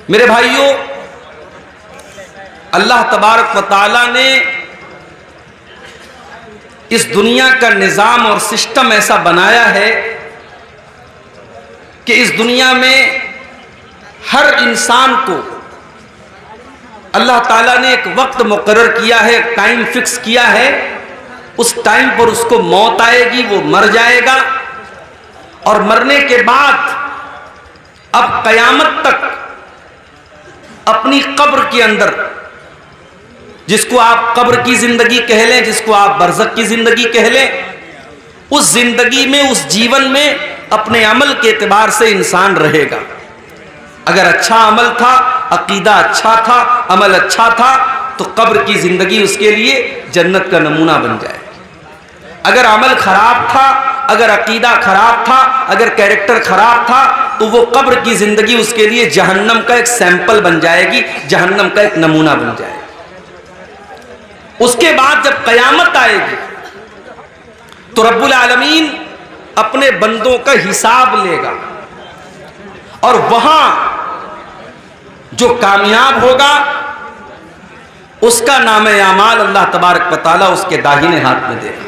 मेरे भाइयों, अल्लाह तबारक व तआला ने इस दुनिया का निज़ाम और सिस्टम ऐसा बनाया है कि इस दुनिया में हर इंसान को अल्लाह ताला ने एक वक्त मुकर्रर किया है, एक टाइम फिक्स किया है। उस टाइम पर उसको मौत आएगी, वो मर जाएगा और मरने के बाद अब कयामत तक अपनी कब्र के अंदर, जिसको आप कब्र की जिंदगी कह लें, जिसको आप बरज़ख की जिंदगी कह लें, उस जिंदगी में, उस जीवन में अपने अमल के एतबार से इंसान रहेगा। अगर अच्छा अमल था, अकीदा अच्छा था, अमल अच्छा था, तो कब्र की जिंदगी उसके लिए जन्नत का नमूना बन जाएगी। अगर अमल खराब था, अगर अकीदा खराब था, अगर कैरेक्टर खराब था, तो वो कब्र की जिंदगी उसके लिए जहन्नम का एक सैंपल बन जाएगी, जहन्नम का एक नमूना बन जाएगी। उसके बाद जब कयामत आएगी तो रब्बुल आलमीन अपने बंदों का हिसाब लेगा और वहां जो कामयाब होगा उसका नाम-ए-आमाल अल्लाह तबारक व तआला उसके दाहिने हाथ में देगा।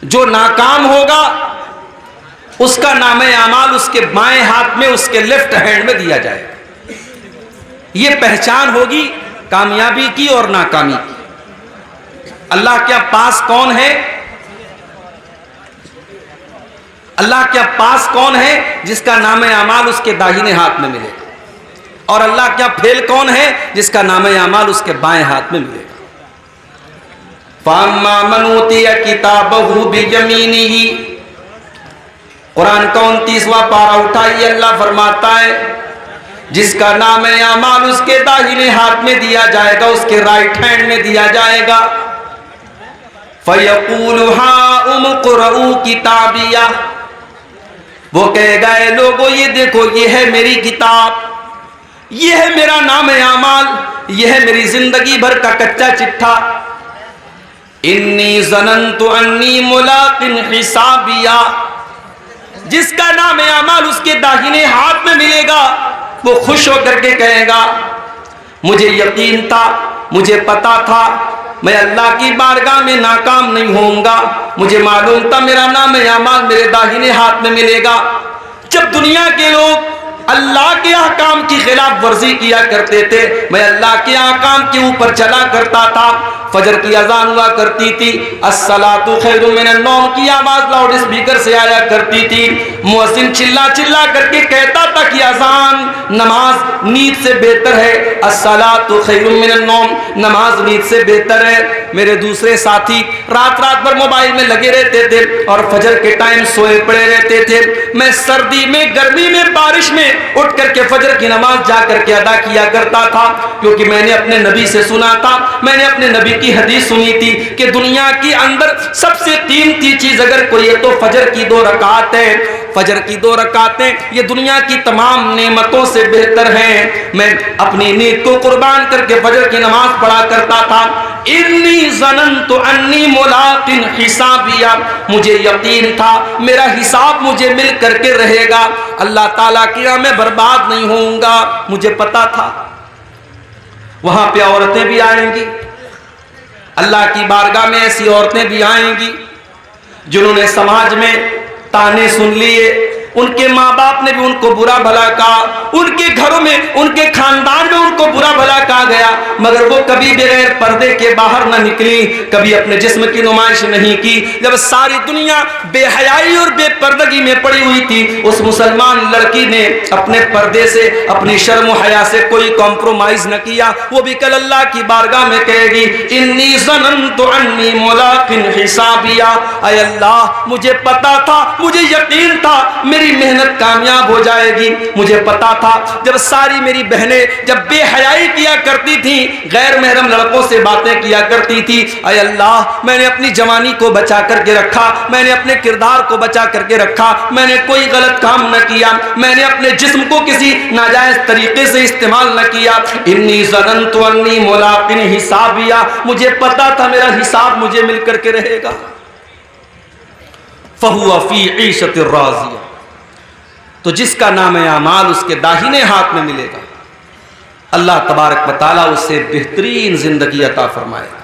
जो नाकाम होगा उसका नाम-ए-आमाल उसके बाएं हाथ में, उसके लेफ्ट हैंड में दिया जाएगा। यह पहचान होगी कामयाबी की और नाकामी की। अल्लाह के पास कौन है? अल्लाह के पास कौन है जिसका नाम-ए-आमाल उसके दाहिने हाथ में मिलेगा, और अल्लाह क्या फेल कौन है जिसका नाम-ए-आमाल उसके बाएं हाथ में मिलेगा। फ़अम्मा मन ऊतिया किताबहु बियमीनिही, कुरान का 29वां पारा उठाइए, अल्लाह फरमाता है जिसका नाम-ए-आमाल उसके दाहिने हाथ में दिया जाएगा, उसके राइट हैंड में दिया जाएगा। फ़यक़ूलु हाउम क़ुरऊ किताबिया, वो कहेगा ए लोगों ये देखो, ये है मेरी किताब, ये है मेरा नाम-ए-आमाल, ये है मेरी जिंदगी भर का कच्चा चिट्ठा। इन्नी ज़नन्तु अन्नी मुलाक़िन हिसाबिया, जिसका नाम-ए-आमाल उसके दाहिने हाथ में मिलेगा वो खुश होकर के कहेगा मुझे यकीन था, मुझे पता था मैं अल्लाह की बारगाह में नाकाम नहीं होऊंगा, मुझे मालूम था मेरा नाम-ए-आमाल मेरे दाहिने हाथ में मिलेगा। जब दुनिया के लोग अल्लाह के अहकाम की खिलाफ वर्जी किया करते थे, मैं अल्लाह के अहकाम के ऊपर चला करता था। फजर की अजान हुआ करती थी, अस्सलातु खैरुम मिनन नौम की आवाज लाउड स्पीकर से आया करती थी। मुअज्जिन चिल्ला चिल्ला करके कहता था कि अजान नमाज नींद से बेहतर है, अस्सलातु खैरुम मिनन नौम नमाज नींद से बेहतर है। मेरे दूसरे साथी रात रात भर मोबाइल में लगे रहते थे और फजर के टाइम सोए पड़े रहते थे। मैं सर्दी में, गर्मी में, बारिश में उठ करके फजर की नमाज जा करके अदा किया करता था, क्योंकि मैंने अपने नबी से सुना था, मैंने अपने नबी की हदीस सुनी थी कि दुनिया के अंदर सबसे कीमती चीज अगर कोई है तो फजर की 2 रकात है। फजर की 2 रकातें ये दुनिया की तमाम नेमतों से बेहतर हैं। मैं अपनी नीयत को कुर्बान करके फजर की नमाज पढ़ा करता था। इन्नी ज़नन्तु अन्नी मुलाक़िन हिसाबिया, मुझे यकीन था मेरा हिसाब मुझे मिल करके रहेगा, अल्लाह ताला की राह में बर्बाद नहीं होऊंगा, मुझे पता था। वहां पे औरतें भी आएंगी, अल्लाह की बारगाह में ऐसी औरतें भी आएंगी जिन्होंने समाज में ताने सुन लिए, उनके माँ बाप ने भी उनको बुरा भला कहा, उनके घरों में, उनके खानदान में उनको बुरा भला कहा गया, मगर वो कभी बगैर पर्दे के बाहर न निकली, कभी अपने जिस्म की नुमाइश नहीं की। जब सारी दुनिया बेहयाई और बेपर्दगी में पड़ी हुई थी, उस मुसलमान लड़की ने अपने पर्दे से, अपनी शर्म व हया से कोई कॉम्प्रोमाइज न किया। वो भी कल अल्लाह की बारगाह में कहेगी इन्नी ज़नन्तु अन्नी मुलाक़िन हिसाबिया, ऐ अल्लाह मुझे पता था, मुझे यकीन था मेरी मेहनत कामयाब हो जाएगी। मुझे पता था जब सारी मेरी बहनें जब बेहयाई किया करती थी, गैर महरम लड़कों से बातें किया करती थी, ऐ अल्लाह मैंने अपनी जवानी को बचा करके रखा, मैंने अपने किरदार को बचा करके रखा, मैंने कोई गलत काम न किया, मैंने अपने जिस्म को किसी नाजायज तरीके से इस्तेमाल न किया। इन्नी ज़नन्तु अन्नी मुलाक़िन हिसाबिया, मुझे पता था मेरा हिसाब मुझे मिल करके रहेगा। फ़हुवा फ़ी ईशतिर राज़िया, तो जिसका नाम है अमाल उसके दाहिने हाथ में मिलेगा, अल्लाह तबारक व तआला उससे बेहतरीन जिंदगी अता फरमाएगा।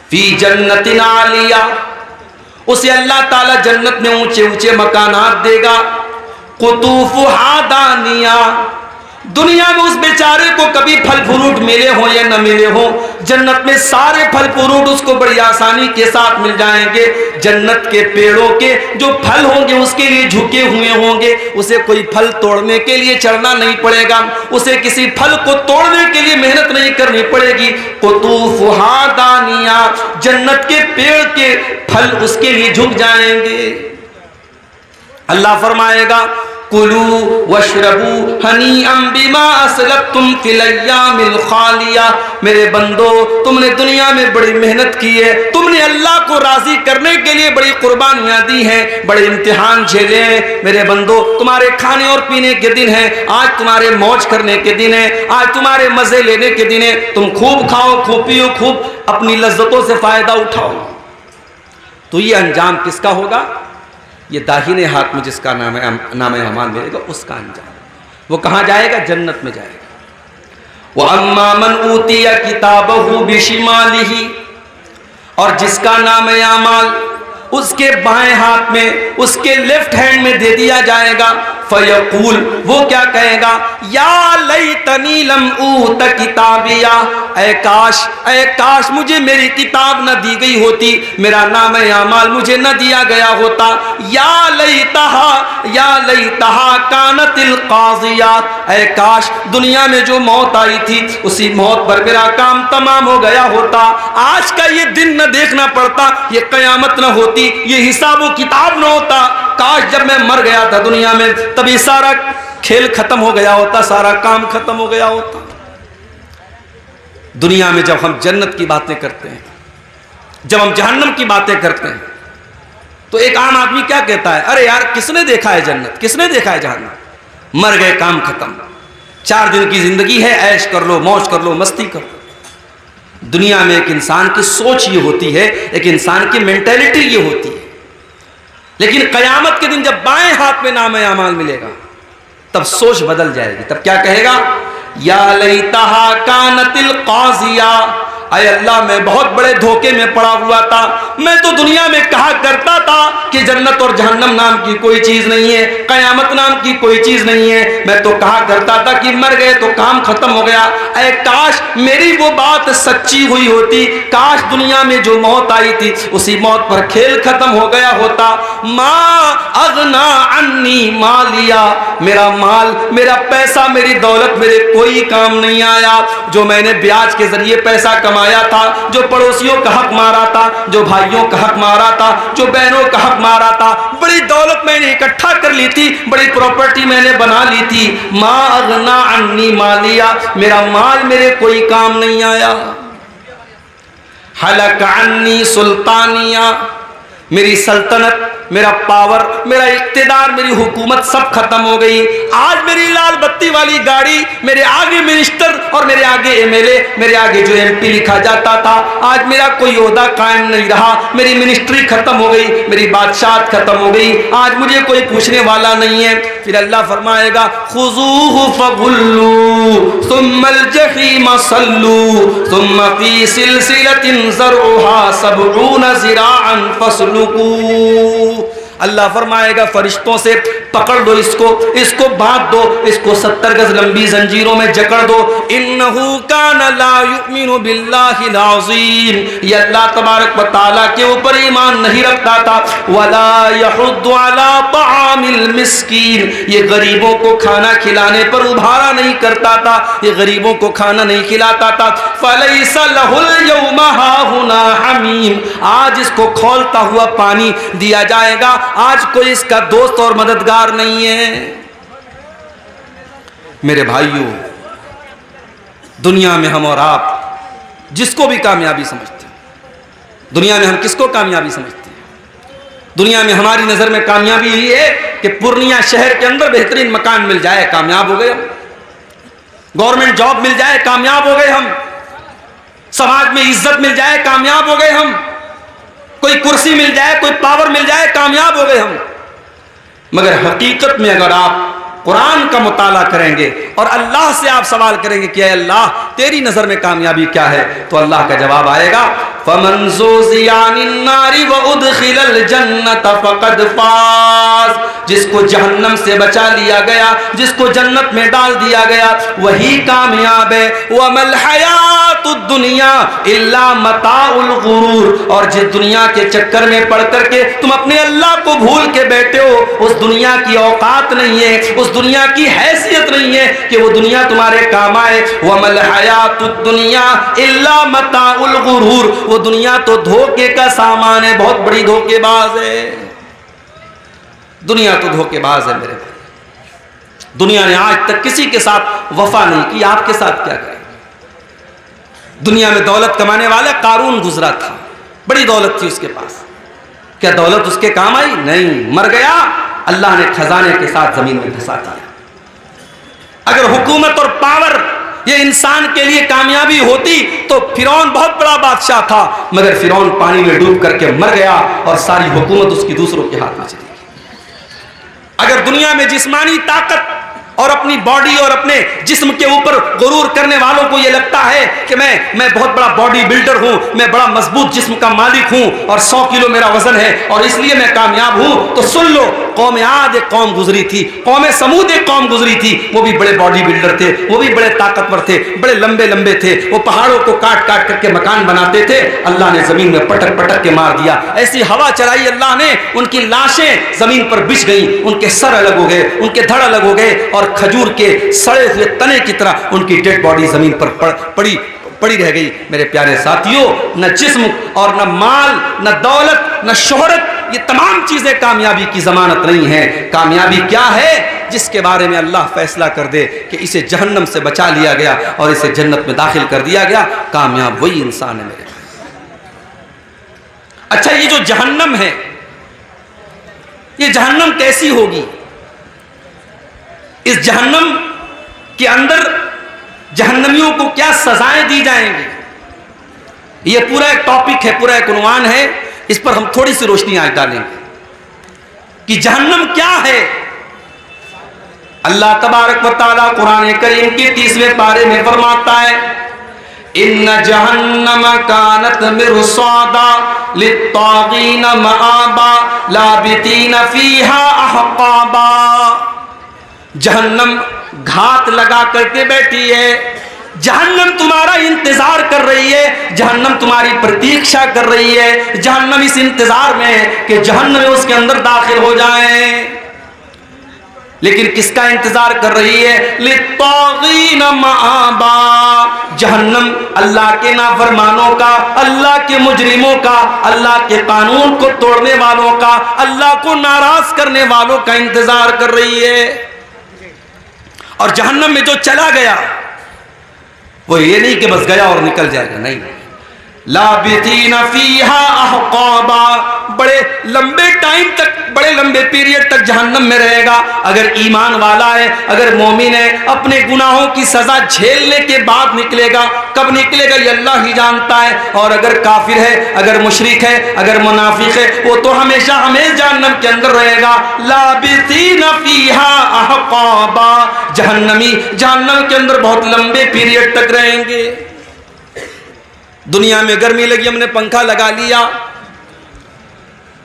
फी जन्नतिन आलिया, उसे अल्लाह ताला जन्नत में ऊंचे ऊंचे मकानात देगा। कुतूफुहा दानिया, दुनिया में उस बेचारे को कभी फल फ्रूट मिले हो या न मिले हो, जन्नत में सारे फल फ्रूट उसको बड़ी आसानी के साथ मिल जाएंगे। जन्नत के पेड़ों के जो फल होंगे उसके लिए झुके हुए होंगे, उसे कोई फल तोड़ने के लिए चढ़ना नहीं पड़ेगा, उसे किसी फल को तोड़ने के लिए मेहनत नहीं करनी पड़ेगी। कुतूफुहा दानिया, जन्नत के पेड़ के फल उसके लिए झुक जाएंगे। अल्लाह फरमाएगा कुलू वशरबू हनीअम बिमा असलफ्तुम फिल अय्यामिल खालिया, मेरे बंदो तुमने दुनिया में बड़ी मेहनत की है, तुमने अल्लाह को राजी करने के लिए बड़ी कुर्बानियां दी हैं, बड़े इम्तिहान झेले हैं। मेरे बंदो तुम्हारे खाने और पीने के दिन है, आज तुम्हारे मौज करने के दिन है, आज तुम्हारे मजे लेने के दिन है, तुम खूब खाओ, खूब पियो, खूब अपनी लज्जतों से फायदा उठाओ। तो ये अंजाम किसका होगा? ये दाहिने हाथ में जिसका नाम अमान मिलेगा उसका अंजाम। वो कहाँ जाएगा? जन्नत में जाएगा। वो अम्मा मन ऊतिया किताबहु बिशिमालिही, और जिसका नाम अमाल उसके बाएं हाथ में, उसके लेफ्ट हैंड में दे दिया जाएगा। फयकूल, वो क्या कहेगा? या लैतनी लम ऊत किताबिया, ऐ काश मुझे मेरी किताब न दी गई होती, मेरा नाम अमाल मुझे न दिया गया होता। या लैतहा कानतिल काज़िया, ऐ काश दुनिया में जो मौत आई थी उसी मौत पर मेरा काम तमाम हो गया होता, आज का ये दिन न देखना पड़ता, ये कयामत न होती, ये हिसाब व किताब न होता। काश जब मैं मर गया था दुनिया में तभी सारा खेल खत्म हो गया होता, सारा काम खत्म हो गया होता। दुनिया में जब हम जन्नत की बातें करते हैं, जब हम जहन्नम की बातें करते हैं, तो एक आम आदमी क्या कहता है? अरे यार किसने देखा है जन्नत, किसने देखा है जहन्नम? मर गए, काम खत्म, 4 दिन की जिंदगी है, ऐश कर लो, मौज कर लो, मस्ती कर लो। दुनिया में एक इंसान की सोच ये होती है, एक इंसान की मेंटेलिटी ये होती है। लेकिन कयामत के दिन जब बाएं हाथ में नाम अमाल मिलेगा तब सोच बदल जाएगी। तब क्या कहेगा? या लैतहा कानतिल काज़िया, अय अल्लाह मैं बहुत बड़े धोखे में पड़ा हुआ था। मैं तो दुनिया में कहा करता था कि जन्नत और जहन्नम नाम की कोई चीज नहीं है, कयामत नाम की कोई चीज नहीं है। मैं तो कहा करता था कि मर गए तो काम खत्म हो गया। अय काश मेरी वो बात सच्ची हुई होती, काश दुनिया में जो मौत आई थी उसी मौत पर खेल खत्म हो गया होता। माँ अगना अन्नी मालिया, मेरा माल, मेरा पैसा, मेरी दौलत मेरे कोई काम नहीं आया। जो मैंने ब्याज के जरिए पैसा कमाया था, जो पड़ोसियों का हक मारा था, जो भाइयों का हक मारा था, जो बहनों का हक मारा था, बड़ी दौलत मैंने इकट्ठा कर ली थी, बड़ी प्रॉपर्टी मैंने बना ली थी। माँ अगना अन्नी मालिया, मेरा माल मेरे कोई काम नहीं आया। हलक अन्नी सुल्तानिया, मेरी सल्तनत, मेरा पावर, मेरा इख्तिदार, मेरी हुकूमत सब खत्म हो गई। आज मेरी लाल बत्ती वाली गाड़ी, मेरे आगे मिनिस्टर और मेरे आगे एमएलए, मेरे आगे जो एमपी लिखा जाता था, आज मेरा कोई ओहदा कायम नहीं रहा। मेरी मिनिस्ट्री खत्म हो गई, मेरी बादशाहत खत्म हो गई, आज मुझे कोई पूछने वाला नहीं है। फिर अल्लाह फरमाएगा खुज़ूहु फगुल्लू सुम्मल जहीम सल्लू सुम्मा फी सिलसिलतिन ज़रउहा सबऊना ज़िराअन फस्लुकू। अल्लाह फरमाएगा फरिश्तों से पकड़ दो इसको, इसको बांध दो, इसको 70 गज लंबी जंजीरों में जकड़ दो। इन्नहु कान ला युमिनु बिल्लाहिल अज़ीम, ये अल्लाह तबारक व तआला के ऊपर ईमान नहीं रखता था। वला यहुद्दु अला तआमिल मिस्कीन, ये गरीबों को खाना खिलाने पर उभारा नहीं करता था, ये गरीबों को खाना नहीं खिलाता था। फलैसा लहुल यौमा हाहुना हमीम, आज इसको खौलता हुआ पानी दिया जाएगा, आज कोई इसका दोस्त और मददगार नहीं है। मेरे भाइयों, दुनिया में हम और आप जिसको भी कामयाबी समझते हैं, दुनिया में हम किसको कामयाबी समझते हैं? दुनिया में हमारी नजर में कामयाबी यही है कि पूर्णिया शहर के अंदर बेहतरीन मकान मिल जाए, कामयाब हो गए हम। गवर्नमेंट जॉब मिल जाए, कामयाब हो गए हम। समाज में इज्जत मिल जाए, कामयाब हो गए हम। कोई कुर्सी मिल जाए, कोई पावर मिल जाए, कामयाब हो गए हम। मगर हकीकत में अगर आप कुरान का मुताला करेंगे और अल्लाह से आप सवाल करेंगे कि अल्लाह तेरी नजर में कामयाबी क्या है, तो अल्लाह का जवाब आएगा फमन ज़ुज़ियानिन्नारि व उदखिलल जन्नत फ़क़द फ़ाज़। जिसको जहन्नम से बचा लिया गया, जिसको जन्नत में डाल दिया गया, वही कामयाब है। वमल हयातुद दुनिया इल्ला मताउल गुरूर। और जिस दुनिया के चक्कर में पड़ करके तुम अपने अल्लाह को भूल के बैठे हो, उस दुनिया की औकात नहीं है, उस दुनिया की हैसियत नहीं है कि वो दुनिया तुम्हारे काम आए। वमल हयातुद दुनिया इल्ला मताउल गुरूर। वो दुनिया तो धोखे का सामान है, बहुत बड़ी धोखेबाज है। दुनिया तो धोखेबाज है मेरे भाई। दुनिया ने आज तक किसी के साथ वफा नहीं की, आपके साथ क्या करे। दुनिया में दौलत कमाने वाला कारून गुजरा था, बड़ी दौलत थी उसके पास, क्या दौलत उसके काम आई? नहीं, मर गया, अल्लाह ने खजाने के साथ जमीन में धंसा दिया। अगर हुकूमत और पावर ये इंसान के लिए कामयाबी होती तो फिरौन बहुत बड़ा बादशाह था, मगर फिरौन पानी में डूब करके मर गया और सारी हुकूमत उसकी दूसरों के हाथ में चली गई। अगर दुनिया में जिस्मानी ताकत और अपनी बॉडी और अपने जिस्म के ऊपर गुरूर करने वालों को यह लगता है कि मैं बहुत बड़ा बॉडी बिल्डर हूं, मैं बड़ा मजबूत जिस्म का मालिक हूं और 100 किलो मेरा वजन है और इसलिए मैं कामयाब हूं, तो सुन लो, कौम आद एक कौम गुजरी थी, कौम समूद एक कौम गुजरी थी। वो भी बड़े बॉडी बिल्डर थे, वो भी बड़े ताकतवर थे, बड़े लंबे लंबे थे, वो पहाड़ों को काट काट करके मकान बनाते थे। अल्लाह ने जमीन में पटक पटक के मार दिया, ऐसी हवा चलाई अल्लाह ने, उनकी लाशें जमीन पर बिछ गई, उनके सर अलग हो गए, उनके धड़ अलग हो गए और खजूर के सड़े हुए तने की तरह उनकी डेड बॉडी जमीन पर पड़ी रह गई। मेरे प्यारे साथियों, न जिस्म और न माल, न दौलत, न शोहरत, ये तमाम चीजें कामयाबी की जमानत नहीं है। कामयाबी क्या है? जिसके बारे में अल्लाह फैसला कर दे कि इसे जहन्नम से बचा लिया गया और इसे जन्नत में दाखिल कर दिया गया, कामयाब वही इंसान है मेरे। अच्छा, ये जो जहन्नम है, ये जहन्नम कैसी होगी? इस जहन्नम के अंदर जहन्नमियों को क्या सजाएं दी जाएंगी? यह पूरा एक टॉपिक है, पूरा एक उन्वान है। इस पर हम थोड़ी सी रोशनी आज डालेंगे कि जहन्नम क्या है। अल्लाह तबारक व तआला कुरान करीम के 30वें पारे में फरमाता है, इन्ना जहन्नम कानत मिरसादा लित्तागीन मआबा लाबितीन फीहा अहकाबा। जहन्नम घात लगा करके बैठी है, जहन्नम तुम्हारा इंतजार कर रही है, जहन्नम तुम्हारी प्रतीक्षा कर रही है। जहन्नम इस इंतजार में है कि जहन्नम उसके अंदर दाखिल हो जाए। लेकिन किसका इंतजार कर रही है? लित्तागीन मआबा। जहन्नम अल्लाह के नाफरमानों का, अल्लाह के मुजरिमों का, अल्लाह के कानून को तोड़ने वालों का, अल्लाह को नाराज करने वालों का इंतजार कर रही है। और जहन्नम में जो चला गया वो ये नहीं कि बस गया और निकल जाएगा, नहीं, लाबितीना फीहा अहकाबा, बड़े लंबे टाइम तक, बड़े लंबे पीरियड तक जहन्नम में रहेगा। अगर ईमान वाला है, अगर मोमिन है, अपने गुनाहों की सजा झेलने के बाद निकलेगा। कब निकलेगा ये अल्लाह ही जानता है। और अगर काफिर है, अगर मुशरिक है, अगर मुनाफिक है, वो तो हमेशा हमेशा जहन्नम के अंदर रहेगा। लाबितीना फीहा अहकाबा, जहन्नमी जहन्नम के अंदर बहुत लंबे पीरियड तक रहेंगे। दुनिया में गर्मी लगी, हमने पंखा लगा लिया,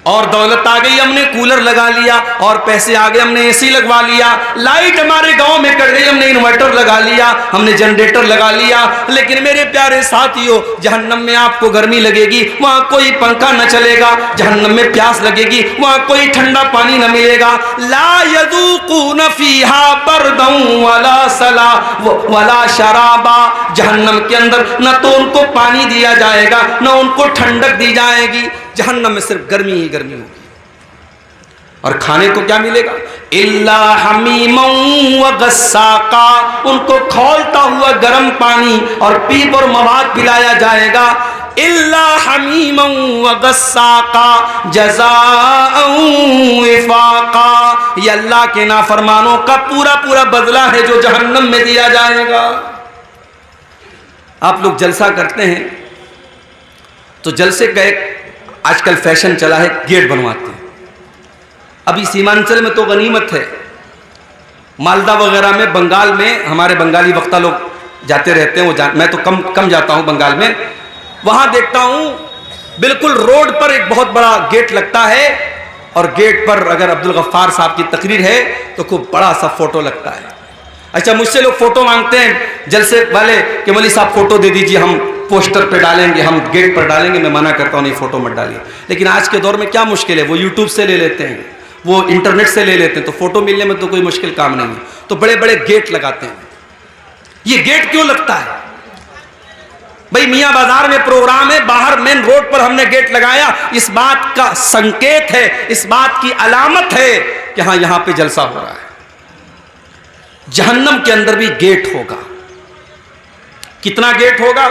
और दौलत आ गई, हमने कूलर लगा लिया, और पैसे आ गए, हमने एसी लगवा लिया। लाइट हमारे गांव में कट गई, हमने इन्वर्टर लगा लिया, हमने जनरेटर लगा लिया। लेकिन मेरे प्यारे साथियों, जहन्नम में आपको गर्मी लगेगी, वहां कोई पंखा न चलेगा। जहन्नम में प्यास लगेगी, वहां कोई ठंडा पानी न मिलेगा। ला यज़ूक़ून फ़ीहा बरदन वला सला वला शराबा। जहन्नम के अंदर न तो उनको पानी दिया जाएगा, न उनको ठंडक दी जाएगी। जहन्नम में सिर्फ गर्मी ही गर्मी होगी। और खाने को क्या मिलेगा? इल्ला हमीमन व गस्साका, उनको खौलता हुआ गर्म पानी और पीप और मवाद पिलाया जाएगा। इल्ला हमीमन व गस्साका जज़ाअन विफाका, ये अल्लाह के नाफरमानों का पूरा पूरा बदला है जो जहन्नम में दिया जाएगा। आप लोग जलसा करते हैं तो जलसे का एक आजकल फैशन चला है, गेट बनवाते हैं। अभी सीमांचल में तो गनीमत है, मालदा वगैरह में, बंगाल में हमारे बंगाली वक्ता लोग जाते रहते हैं, मैं तो कम जाता हूँ बंगाल में। वहाँ देखता हूँ बिल्कुल रोड पर एक बहुत बड़ा गेट लगता है, और गेट पर अगर अब्दुल गफ्फार साहब की तकरीर है तो खूब बड़ा सा फोटो लगता है। अच्छा, मुझसे लोग फोटो मांगते हैं जलसे वाले कि मौलवी साहब फोटो दे दीजिए, हम पोस्टर पे डालेंगे, हम गेट पर डालेंगे। मैं मना करता हूँ, नहीं फोटो मत डालिए। लेकिन आज के दौर में क्या मुश्किल है, वो यूट्यूब से ले लेते हैं, वो इंटरनेट से ले लेते हैं, तो फोटो मिलने में तो कोई मुश्किल काम नहीं है। तो बड़े बड़े गेट लगाते हैं। ये गेट क्यों लगता है भाई? मियाँ बाजार में प्रोग्राम है, बाहर मेन रोड पर हमने गेट लगाया, इस बात का संकेत है, इस बात की अलामत है कि हाँ यहां पे जलसा हो रहा है। जहन्नम के अंदर भी गेट होगा। कितना गेट होगा?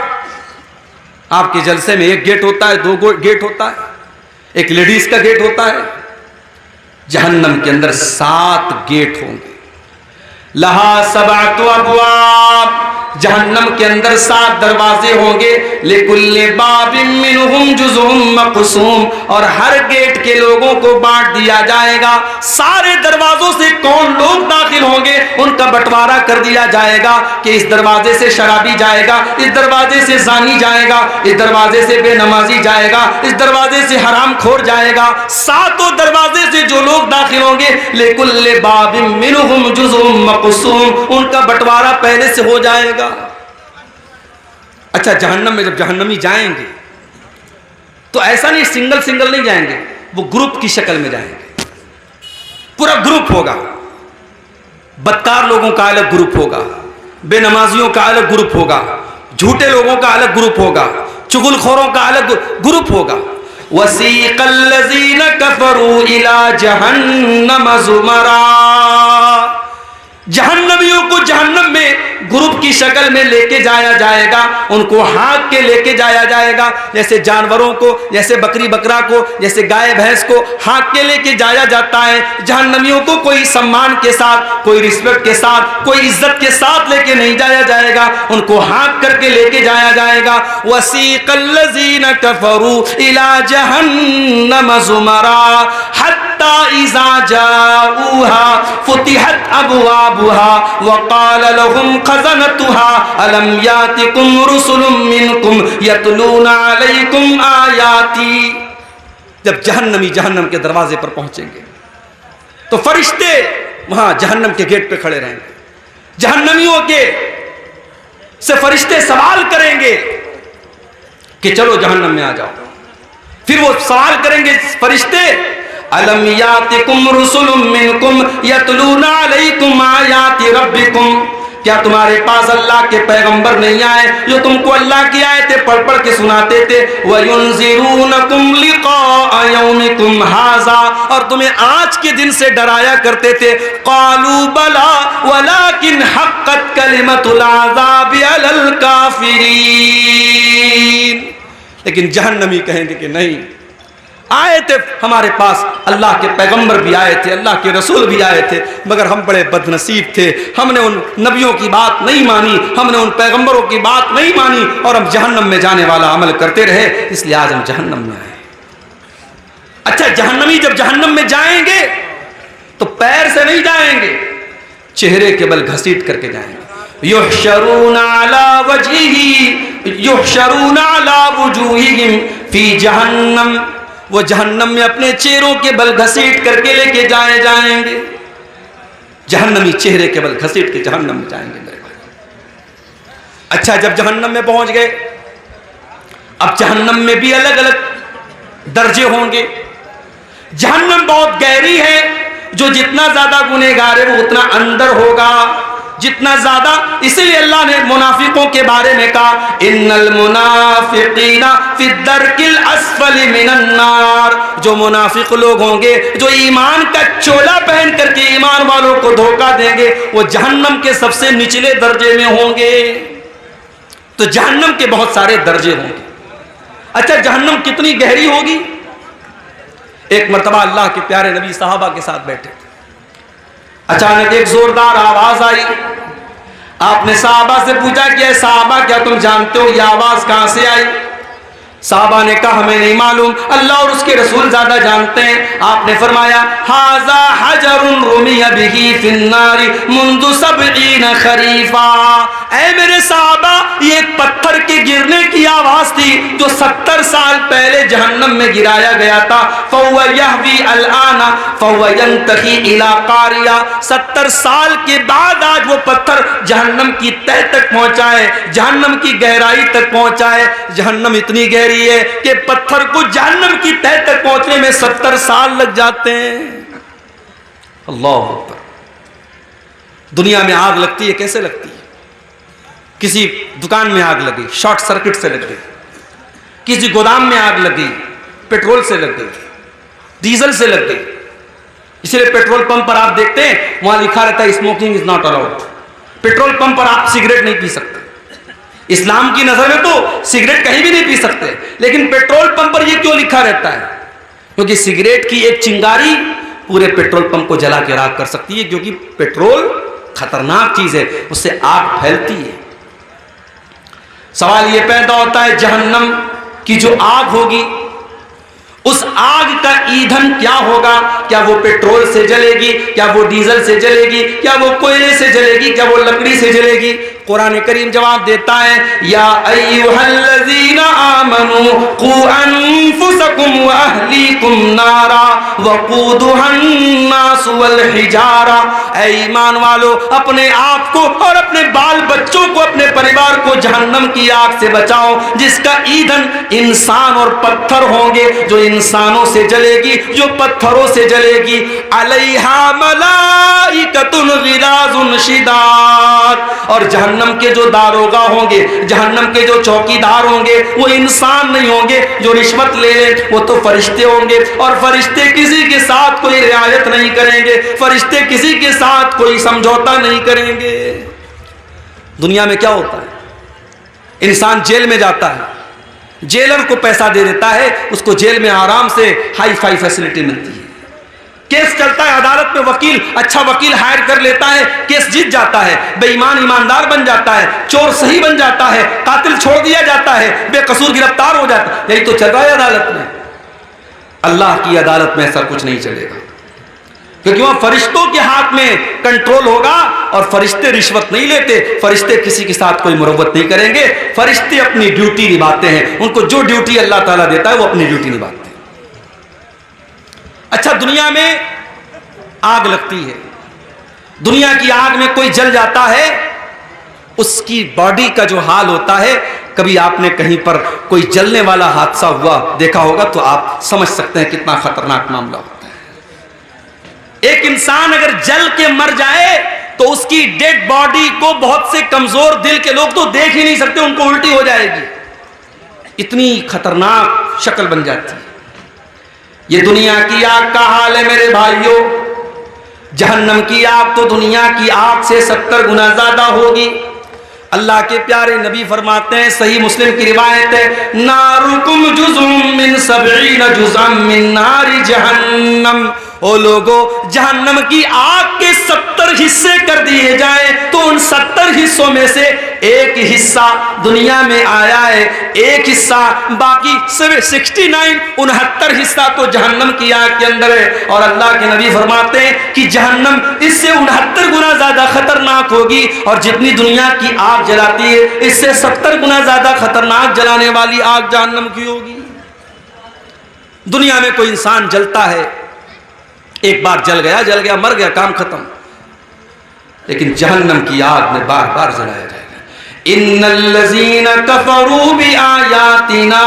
आपके जलसे में एक गेट होता है, दो गेट होता है, एक लेडीज का गेट होता है। जहन्नम के अंदर 7 गेट होंगे। लहा सबअतु अबवाब, जहन्नम के अंदर 7 दरवाजे होंगे। लिकुल्लि बाबिन मिनहुम जुज़ुम मक़सूम, और हर गेट के लोगों को बांट दिया जाएगा। सारे दरवाजों से कौन लोग दाखिल होंगे उनका बंटवारा कर दिया जाएगा कि इस दरवाजे से शराबी जाएगा, इस दरवाजे से ज़ानी जाएगा, इस दरवाजे से बेनमाजी जाएगा, इस दरवाजे से हरामखोर जाएगा। 7 दरवाजे से जो लोग दाखिल होंगे, लिकुल्लि बाबिन मिनहुम जुज़ुम मक़सूम, उनका बंटवारा पहले से हो जाएगा। अच्छा, जहन्नम में जब जहन्नमी जाएंगे तो ऐसा नहीं सिंगल सिंगल नहीं जाएंगे, वो ग्रुप की शक्ल में जाएंगे। पूरा ग्रुप होगा। बदकार लोगों का अलग ग्रुप होगा, बेनमाजियों का अलग ग्रुप होगा, झूठे लोगों का अलग ग्रुप होगा, चुगलखोरों का अलग ग्रुप होगा। वसीक़ल लज़ीना कफ़रू इला जहन्नम ज़ुमरा, जहन्नमियों को जहन्नम में ग्रुप की शक्ल में लेके जाया जाएगा, उनको हाँक के लेके जाया जाएगा। जैसे जानवरों को, जैसे बकरी बकरा को, जैसे गाय भैंस को हाँक के लेके जाया जाता है, जहन्नमियों को कोई सम्मान के साथ, कोई रिस्पेक्ट के साथ, कोई इज्जत के साथ लेके नहीं जाया जाएगा, उनको हाँक करके लेके जाया जाएगा। वसीक़ल लज़ीना कफ़रू इला जहन्नम ज़ुमरा हत्ता इज़ा जाऊहा फुतिहत अबवाबुहा वक़ाल लहुम खज़नतुहा अलम यातिकुम रुसुलुम मिनकुम यतलूना अलैकुम आयाती। जब जहन्नमी जहन्नम के दरवाजे पर पहुंचेंगे तो फरिश्ते वहां जहन्नम के गेट पे खड़े रहेंगे। जहन्नमियों के से फरिश्ते सवाल करेंगे कि चलो जहन्नम में आ जाओ। फिर वो सवाल करेंगे फरिश्ते, अलम यातिकुम रुसुलुम मिनकुम यतलूना अलैकुम आयाति रब्बिकुम, क्या तुम्हारे पास अल्लाह के पैगंबर नहीं आए जो तुमको अल्लाह की आयतें पढ़ पढ़ के सुनाते थे? वयुनज़िरूनकुम लिक़ा यौमिकुम हाज़ा, और तुम्हें आज के दिन से डराया करते थे। क़ालू बला वलाकिन हक़्क़त कलिमतुल अज़ाबि अलल काफ़िरीन, लेकिन जहन्नमी कहेंगे कि नहीं, आए थे हमारे पास, अल्लाह के पैगंबर भी आए थे, अल्लाह के रसूल भी आए थे, मगर हम बड़े बदनसीब थे, हमने उन नबियों की बात नहीं मानी, हमने उन पैगंबरों की बात नहीं मानी, और हम जहन्नम में जाने वाला अमल करते रहे, इसलिए आज हम जहन्नम में आए। अच्छा, जहन्नमी जब जहन्नम में जाएंगे तो पैर से नहीं जाएंगे, चेहरे के बल घसीट करके जाएंगे। युहशरून अला वजहिही युहशरून अला वुजूहिहिम फी जहन्नम, वो जहन्नम में अपने चेहरों के बल घसीट करके लेके जाए जाएंगे। जहन्नमी चेहरे के बल घसीट के जहन्नम में जाएंगे मेरे भाई। अच्छा, जब जहन्नम में पहुंच गए, अब जहन्नम में भी अलग अलग दर्जे होंगे। जहन्नम बहुत गहरी है, जो जितना ज्यादा गुनहगार है वो उतना अंदर होगा, जितना ज्यादा, इसीलिए अल्लाह ने मुनाफिकों के बारे में कहा, इन्नल मुनाफिकीना फी दरकिल अस्फली मिनन नार, जो मुनाफिक लोग होंगे, जो ईमान का चोला पहन करके ईमान वालों को धोखा देंगे, वो जहन्नम के सबसे निचले दर्जे में होंगे। तो जहन्नम के बहुत सारे दर्जे होंगे। अच्छा, जहन्नम कितनी गहरी होगी? एक मर्तबा अल्लाह के प्यारे नबी साहबा के साथ बैठे, अचानक एक जोरदार आवाज आई। आपने साहबा से पूछा कि साहबा क्या तुम जानते हो ये आवाज कहां से आई? साहबा ने कहा हमें नहीं मालूम, अल्लाह और उसके रसूल ज्यादा जानते हैं। आपने फरमाया हाजा हजरुन रुमिया बिही फिन्नारी मुंदु सबईन खरीफा। ऐ मेरे साहबा, ये एक पत्थर के गिरने की आवाज थी जो 70 साल पहले जहन्नम में गिराया गया था। फहुवा यहवी अलआना फहुवा यंतही इला कारिया। 70 साल के बाद आज वो पत्थर जहन्नम की तह तक पहुंचा है, जहन्नम की गहराई तक पहुंचा है। जहन्नम इतनी गहरी है कि पत्थर को जहन्नम की तह तक पहुंचने में 70 साल लग जाते हैं। अल्लाह अकबर। दुनिया में आग लगती है, कैसे लगती है? किसी दुकान में आग लगी, शॉर्ट सर्किट से लग गई। किसी गोदाम में आग लगी, पेट्रोल से लग गई, डीजल से लग गई। इसलिए पेट्रोल पंप पर आप देखते हैं वहां लिखा रहता है smoking is not allowed. Petrol pump पर आप सिगरेट नहीं पी सकते। इस्लाम की नजर में तो सिगरेट कहीं भी नहीं पी सकते, लेकिन पेट्रोल पंप पर यह क्यों लिखा रहता है? क्योंकि सिगरेट की एक चिंगारी पूरे पेट्रोल पंप को जला के राख कर सकती है, क्योंकि पेट्रोल खतरनाक चीज है, उससे आग फैलती है। सवाल यह पैदा होता है, जहन्नम की जो आग होगी उस आग का ईंधन क्या होगा? क्या वो पेट्रोल से जलेगी? क्या वो डीजल से जलेगी? क्या वो कोयले से जलेगी? क्या वो लकड़ी से जलेगी? कुरान करीम जवाब देता है, या अय्युहल्लज़ीना आमनू कू अनफुसकुम व अहलीकुम नारा वक़ूदुहन्नास वल हिजारा। ऐ ईमान वालो, अपने आप को और अपने बाल बच्चों को, अपने परिवार को जहन्नम की आग से बचाओ, जिसका ईंधन इंसान और पत्थर होंगे, जो इंसानों से जलेगी, जो पत्थरों से जलेगी। अलैहा मलाइकतुन गिलाजुन शिदाद। और जहन्नम के जो दारोगा होंगे, जहन्नम के जो चौकीदार होंगे, वो इंसान नहीं होंगे जो रिश्वत ले ले, वो तो फरिश्ते होंगे। और फरिश्ते किसी के साथ कोई रियायत नहीं करेंगे, फरिश्ते किसी के साथ कोई समझौता नहीं करेंगे। दुनिया में क्या होता है? इंसान जेल में जाता है, जेलर को पैसा दे देता है, उसको जेल में आराम से हाई फाई फैसिलिटी मिलती है। केस चलता है अदालत में, वकील अच्छा वकील हायर कर लेता है, केस जीत जाता है, बेईमान ईमानदार बन जाता है, चोर सही बन जाता है, कातिल छोड़ दिया जाता है, बेकसूर गिरफ्तार हो जाता है। यही तो चल रहा है अदालत में। अल्लाह की अदालत में ऐसा कुछ नहीं चलेगा, क्योंकि वहां फरिश्तों के हाथ में कंट्रोल होगा और फरिश्ते रिश्वत नहीं लेते, फरिश्ते किसी के साथ कोई मुरव्वत नहीं करेंगे। फरिश्ते अपनी ड्यूटी निभाते हैं, उनको जो ड्यूटी अल्लाह ताला देता है वो अपनी ड्यूटी निभाते हैं। अच्छा, दुनिया में आग लगती है, दुनिया की आग में कोई जल जाता है, उसकी बॉडी का जो हाल होता है, कभी आपने कहीं पर कोई जलने वाला हादसा हुआ देखा होगा तो आप समझ सकते हैं कितना खतरनाक मामला होता है। एक इंसान अगर जल के मर जाए तो उसकी डेड बॉडी को बहुत से कमजोर दिल के लोग तो देख ही नहीं सकते, उनको उल्टी हो जाएगी, इतनी खतरनाक शक्ल बन जाती है। ये दुनिया की आग का हाल है मेरे भाइयों। जहन्नम की आग तो दुनिया की आग से 70 गुना ज्यादा होगी। अल्लाह के प्यारे नबी फरमाते हैं, सही मुस्लिम की रिवायत है, नारुकुम जुज़ुम मिन सबईन जुज़अम मिन नारी जहन्नम। ओ लोगो, जहन्नम की आग के 70 हिस्से कर दिए जाए तो उन 70 हिस्सों में से एक हिस्सा दुनिया में आया है, एक हिस्सा बाकी 69 हिस्सा तो जहन्नम की आग के अंदर है। और अल्लाह के नबी फरमाते हैं कि जहन्नम इससे 69 गुना ज्यादा खतरनाक होगी, और जितनी दुनिया की आग जलाती है इससे 70 गुना ज्यादा खतरनाक जलाने वाली आग जहन्नम की होगी। दुनिया में कोई इंसान जलता है, एक बार जल गया मर गया, काम खत्म। लेकिन जहन्नम की आग में बार बार जलाया जाएगा। इन्नल्लज़ीना कफ़रू बिआयातिना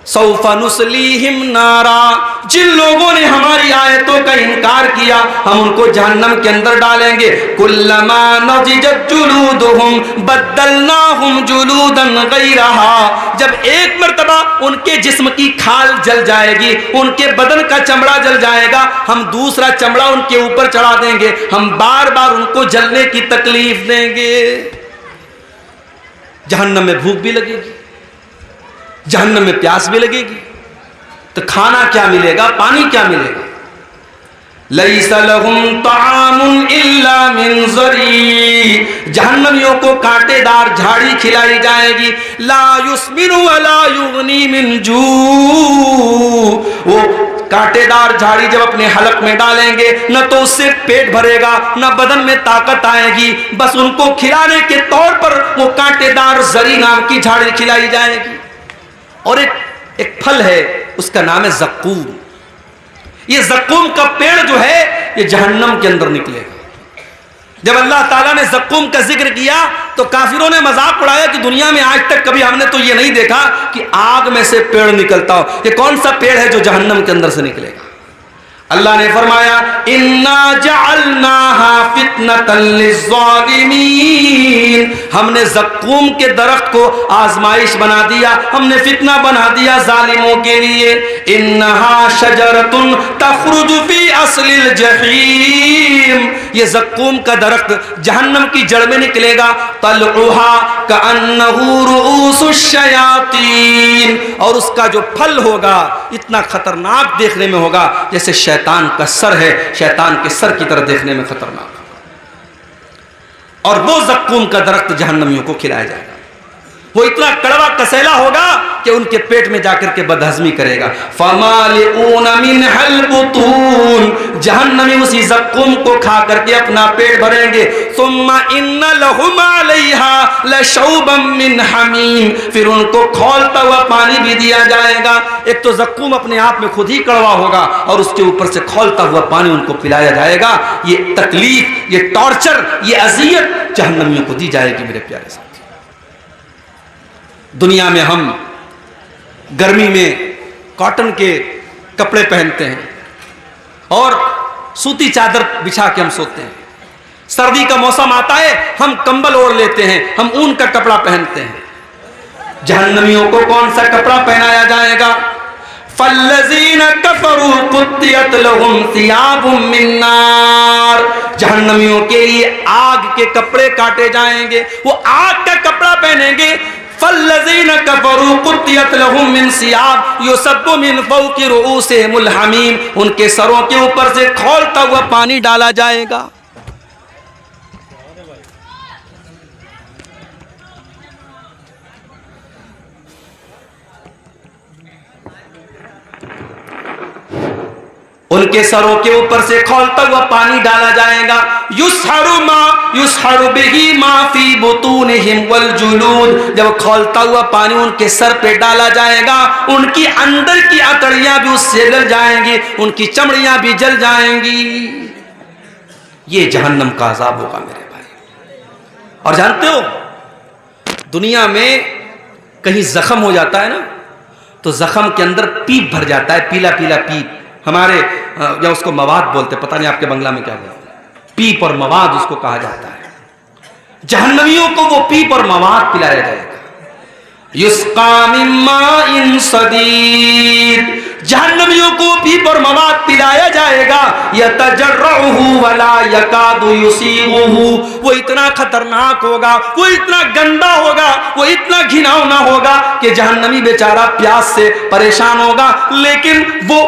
सौफ़ा नुस्लीहिम नारा। जिन लोगों ने हमारी आयतों का इनकार किया हम उनको जहन्नम के अंदर डालेंगे। कुल्लमा नज़िजत जुलूदुहुम बद्दलनाहुम जुलूदन गैरहा। जब एक मर्तबा उनके जिस्म की खाल जल जाएगी, उनके बदन का चमड़ा जल जाएगा, हम दूसरा चमड़ा उनके ऊपर चढ़ा देंगे, हम बार बार उनको जलने की तकलीफ देंगे। जहन्नम में भूख भी लगेगी, जहन्नम में प्यास भी लगेगी, तो खाना क्या मिलेगा, पानी क्या मिलेगा? लैसा लहुम तामुन इल्ला मिन ज़री, जहन्नमियों को कांटेदार झाड़ी खिलाई जाएगी। ला युस्मिनु वला युगनी मिन जू, वो कांटेदार झाड़ी जब अपने हलक में डालेंगे न तो उससे पेट भरेगा न बदन में ताकत आएगी, बस उनको खिलाने के तौर पर वो कांटेदार जरी नाम की झाड़ी खिलाई जाएगी। और एक फल है, उसका नाम है ज़क्कूम। ये ज़क्कूम का पेड़ जो है ये जहन्नम के अंदर निकलेगा। जब अल्लाह ताला ने ज़क्कूम का जिक्र किया तो काफिरों ने मजाक उड़ाया कि दुनिया में आज तक कभी हमने तो ये नहीं देखा कि आग में से पेड़ निकलता हो। ये कौन सा पेड़ है जो जहन्नम के अंदर से निकलेगा? अल्लाह ने फरमाया इन्ना जअलनाहा फितनतन लिज़्ज़ालिमीन, हमने ज़क्कूम के दरख्त को आजमाइश बना दिया, हमने फितना बना दिया जालिमों के लिए। इन्नहा शजरतुन तखरुजु फी अस्लिल जहीम, ये ज़क्कूम का दरख्त जहन्नम की जड़ में निकलेगा। तलउहा कअन्नहु रुऊसुश शयातीन, और उसका जो फल होगा इतना खतरनाक देखने में होगा जैसे शैतान का सर है, शैतान के सर की तरह देखने में खतरनाक। और वो ज़क्कूम का दरख्त जहन्नमियों को खिलाया जाएगा। वो इतना कड़वा कसैला होगा कि उनके पेट में जाकर के बदहजमी करेगा। फमालिऊन मिनहल बुतून, जहन्नमी उसी ज़क्कूम को खा करके अपना पेट भरेंगे। सुम्मा इन्न लहुम अलैहा लशौबम मिन हमीम, फिर उनको खौलता हुआ पानी भी दिया जाएगा। एक तो ज़क्कूम अपने आप में खुद ही कड़वा होगा और उसके ऊपर से खौलता हुआ पानी उनको पिलाया जाएगा। ये तकलीफ, ये टॉर्चर, ये अजियत जहन्नमियों को दी जाएगी। मेरे प्यारे साथी, दुनिया में हम गर्मी में कॉटन के कपड़े पहनते हैं और सूती चादर बिछा के हम सोते हैं। सर्दी का मौसम आता है हम कंबल ओढ़ लेते हैं, हम ऊन का कपड़ा पहनते हैं। जहन्नमियों को कौन सा कपड़ा पहनाया जाएगा? फल्लज़ीना कफ़रू कुत्तियत लहुम सियाबुम मिन नार, जहन्नमियों के लिए आग के कपड़े काटे जाएंगे, वो आग का कपड़ा पहनेंगे। फल्लज़ीना कफ़रू कुत्तियत लहुम मिन सियाब युसब्बु मिन फ़ौक़ि रुऊसिहिमुल हमीम, उनके सरों के ऊपर से खौलता हुआ पानी डाला जाएगा। उनके सरों के ऊपर से खौलता हुआ पानी डाला जाएगा। युसहरु बिही मा फी बुतूनिहिम वल जुलूद, जब खौलता हुआ पानी उनके सर पे डाला जाएगा उनकी अंदर की आंतड़ियां भी उससे जल जाएंगी, उनकी चमड़ियां भी जल जाएंगी। ये जहन्नम का अजाब होगा मेरे भाई। और जानते हो दुनिया में कहीं जख्म हो जाता है ना तो जख्म के अंदर पीप भर जाता है, पीला पीला पीप, हमारे या उसको मवाद बोलते, पता नहीं आपके बंगला में क्या बोलते हैं, पीप और मवाद उसको कहा जाता है। जहन्नमियों को वो पीप और मवाद पिलाया जाएगा। युस्का मिन माइन सदीद, जहन्नमियों को पीप और मवाद पिलाया जाएगा। यतजर्रुहु वला यकादु युसीगुहु, वो इतना खतरनाक होगा, वो इतना गंदा होगा, वो इतना घिनौना होगा कि जहन्नमी बेचारा प्यास से परेशान होगा, लेकिन वो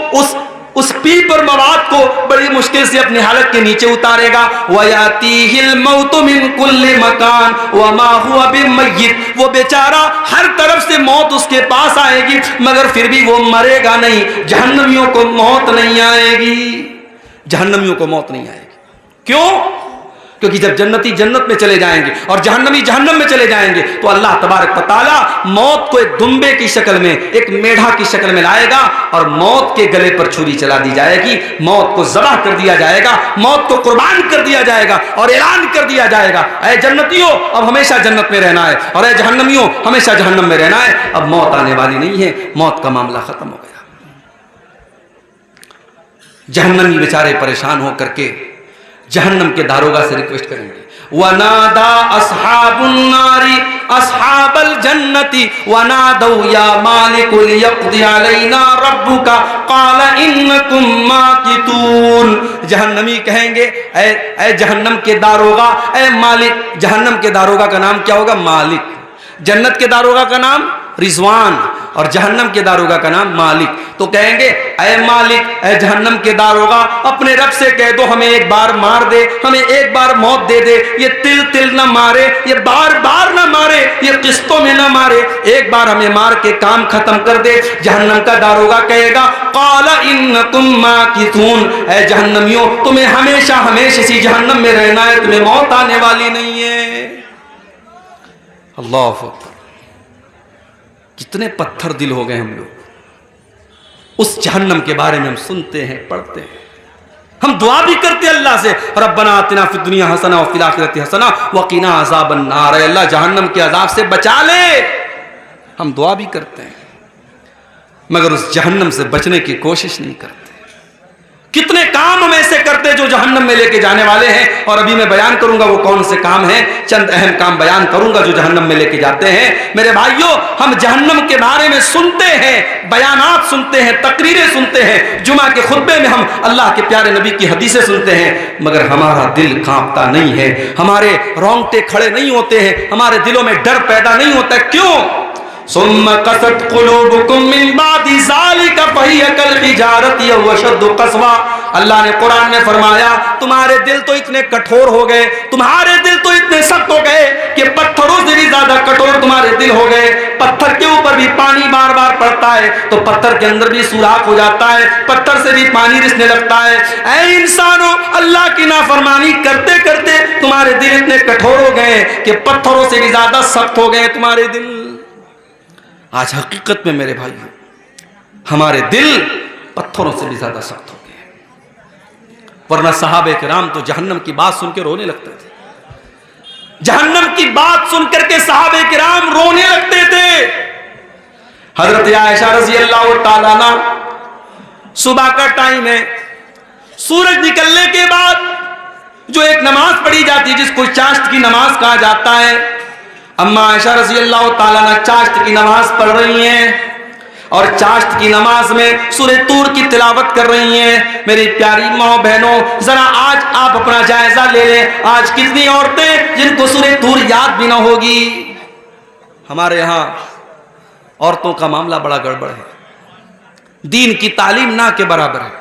उस पीप और मवाद को बड़ी मुश्किल से अपनी हालत के नीचे उतारेगा। वयातीहिल मौतु मिन कुल्ली मकान वमा हुवा बिमय्यित, वो बेचारा हर तरफ से मौत उसके पास आएगी मगर फिर भी वो मरेगा नहीं। जहन्नमियों को मौत नहीं आएगी, जहन्नमियों को मौत नहीं आएगी। क्यों? क्योंकि जब जन्नती जन्नत में चले जाएंगे और जहन्नमी जहन्नम में चले जाएंगे तो अल्लाह तबारक व तआला मौत को एक दुम्बे की शक्ल में, एक मेढा की शक्ल में लाएगा और मौत के गले पर छुरी चला दी जाएगी, मौत को ज़बह कर दिया जाएगा, मौत को कुर्बान कर दिया जाएगा और ऐलान कर दिया जाएगा, ऐ जन्नतियों अब हमेशा जन्नत में रहना है और ऐ जहन्नमियों हमेशा जहन्नम में रहना है। अब मौत आने वाली नहीं है, मौत का मामला खत्म हो गया। जहन्नमी बेचारे परेशान होकर के जहन्नम के दारोगा से रिक्वेस्ट करेंगे, वनादा अस्हाबुन नारी अस्हाबल जन्नति वनादौ या मालिकुल यक़्दी अलैना रब्बुका क़ाला इन्नकुम माकितून। जहन्नमी कहेंगे ऐ जहन्नम के दारोगा, ऐ मालिक। जहन्नम के दारोगा का नाम क्या होगा? मालिक। जन्नत के दारोगा का नाम रिजवान और जहन्नम के दारोगा का नाम मालिक। तो कहेंगे ऐ मालिक, ऐ जहन्नम के दारोगा, अपने रब से कह दो हमें एक बार मार दे, हमें एक बार मौत दे दे। ये तिल तिल ना मारे, ये बार बार ना मारे, ये किस्तों में ना मारे, एक बार हमें मार के काम खत्म कर दे। जहन्नम का दारोगा कहेगा क़ाला इन्नकुम माकिथून, ऐ जहन्नमियों तुम्हें हमेशा हमेशा इसी जहन्नम में रहना है, तुम्हें मौत आने वाली नहीं है। अल्लाह अकबर। कितने पत्थर दिल हो गए हम लोग। उस जहन्नम के बारे में हम सुनते हैं, पढ़ते हैं, हम दुआ भी करते हैं अल्लाह से, रब्बना आतिना फिद दुनिया हसना व फिल आखिरति हसना व क़िना अज़ाबन नार, अल्लाह जहन्नम के अजाब से बचा ले। हम दुआ भी करते हैं मगर उस जहन्नम से बचने की कोशिश नहीं करते। कितने काम हम ऐसे करते जो जहन्नम में लेके जाने वाले हैं, और अभी मैं बयान करूंगा वो कौन से काम हैं। चंद अहम काम बयान करूंगा जो जहन्नम में लेके जाते हैं। मेरे भाइयों, हम जहन्नम के बारे में सुनते हैं, बयानात सुनते हैं, तकरीरें सुनते हैं, जुमा के खुतबे में हम अल्लाह के प्यारे नबी की हदीसें सुनते हैं, मगर हमारा दिल कांपता नहीं है, हमारे रोंगटे खड़े नहीं होते हैं, हमारे दिलों में डर पैदा नहीं होता। क्यों? सुम्मा कसत कुलूबुकुम मिन बादि ज़ालिका फहिया कल हिजारति व अशद्दु क़स्वा। अल्लाह ने कुरान में फरमाया तुम्हारे दिल तो इतने कठोर हो गए, तुम्हारे दिल तो इतने सख्त हो गए कि पत्थरों से भी ज्यादा कठोर तुम्हारे दिल हो गए। पत्थर के ऊपर भी पानी बार बार पड़ता है तो पत्थर के अंदर भी सुराख हो जाता है, पत्थर से भी पानी रिसने लगता है। ऐ इंसानों, अल्लाह की नाफरमानी करते करते तुम्हारे दिल इतने कठोर हो गए कि पत्थरों से भी ज्यादा सख्त हो गए तुम्हारे दिल। आज हकीकत में मेरे भाइयों, हमारे दिल पत्थरों से भी ज्यादा सख्त हो गए। वरना सहाबे किराम तो जहन्नम की बात सुनकर रोने लगते थे। जहन्नम की बात सुनकर के सहाबे किराम रोने लगते थे। हजरत आयशा रज़ी अल्लाह तआला अन्हा, सुबह का टाइम है, सूरज निकलने के बाद जो एक नमाज पढ़ी जाती है जिसको चाश्त की नमाज कहा जाता है, अम्मा आयशा रज़ी अल्लाह तआला अन्हा चाश्त की नमाज पढ़ रही हैं और चाश्त की नमाज में सूरह तूर की तिलावत कर रही हैं। मेरी प्यारी माँ बहनों, जरा आज आप अपना जायजा ले लें, आज कितनी औरतें जिनको सूरह तूर याद भी ना होगी। हमारे यहाँ औरतों का मामला बड़ा गड़बड़ है, दीन की तालीम ना के बराबर है।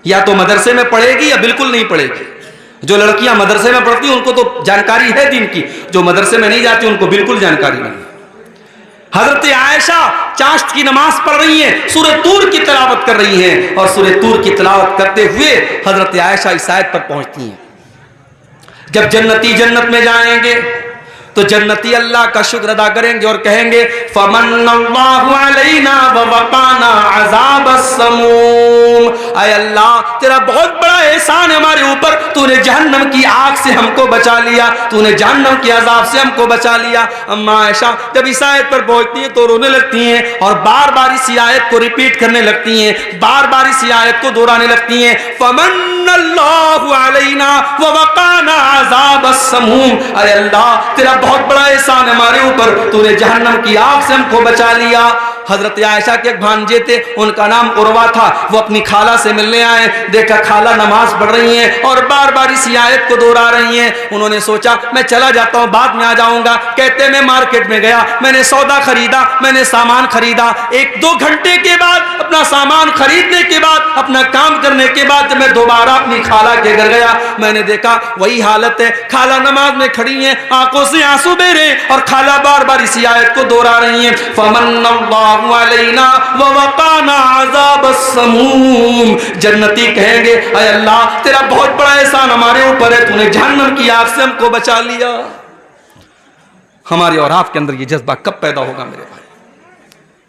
या तो मदरसे में पढ़ेगी या बिल्कुल नहीं पढ़ेगी। जो लड़कियां मदरसे में पढ़ती उनको तो जानकारी है दीन की, जो मदरसे में नहीं जाती उनको बिल्कुल जानकारी नहीं। हजरत आयशा चाश्त की नमाज पढ़ रही हैं, सूरह तूर की तिलावत कर रही हैं, और सूरह तूर की तिलावत करते हुए हजरत आयशा इस आयत पर पहुंचती हैं, जब जन्नती जन्नत में जाएंगे तो जन्नती अल्लाह का शुक्र अदा करेंगे और कहेंगे फमन्नल्लाहु अलैना व वक़ाना अज़ाबस्समूम। ऐ अल्लाह, तेरा बहुत बड़ा एहसान है हमारे ऊपर, तूने जहन्नम की आग से हमको बचा लिया, तूने जहन्नम के अजाब से हमको बचा लिया। अम्मा आयशा जब इस आयत पर पहुंचती हैं तो रोने लगती हैं और बार बार इस आयत को रिपीट करने लगती हैं, बार बार इस आयत को दोहराने लगती हैं, फमन्नल्लाहु अलैना व वक़ाना अज़ाबस्समूम। ऐ अल्लाह, तेरा बहुत बड़ा एहसान हमारे ऊपर, तूने जहन्नम की आग से हमको बचा लिया। हजरत आयशा के एक भांजे थे, उनका नाम उर्वा था, वो अपनी खाला से मिलने आए, देखा खाला नमाज पढ़ रही हैं और बार बार इसी आयत को दोहरा रही हैं। उन्होंने सोचा मैं चला जाता हूँ, बाद में आ जाऊंगा। कहते मैं मार्केट में गया, मैंने सौदा खरीदा, मैंने सामान खरीदा। 1-2 घंटे के बाद अपना सामान खरीदने के बाद, अपना काम करने के बाद जब मैं दोबारा अपनी खाला के घर गया, मैंने देखा वही हालत है, खाला नमाज में खड़ी हैं, आंखों से आंसू बह रहे हैं और खाला बार बार इसी आयत को दोहरा रही हैं, फमन्नल्लाहु अलैना व वक़ाना अज़ाबस्समूम। जन्नती कहेंगे ऐ अल्लाह, तेरा बहुत बड़ा एहसान हमारे ऊपर है, तूने जहन्नम की आग से हमको बचा लिया। हमारे और आपके अंदर ये जज्बा कब पैदा होगा मेरे भाई?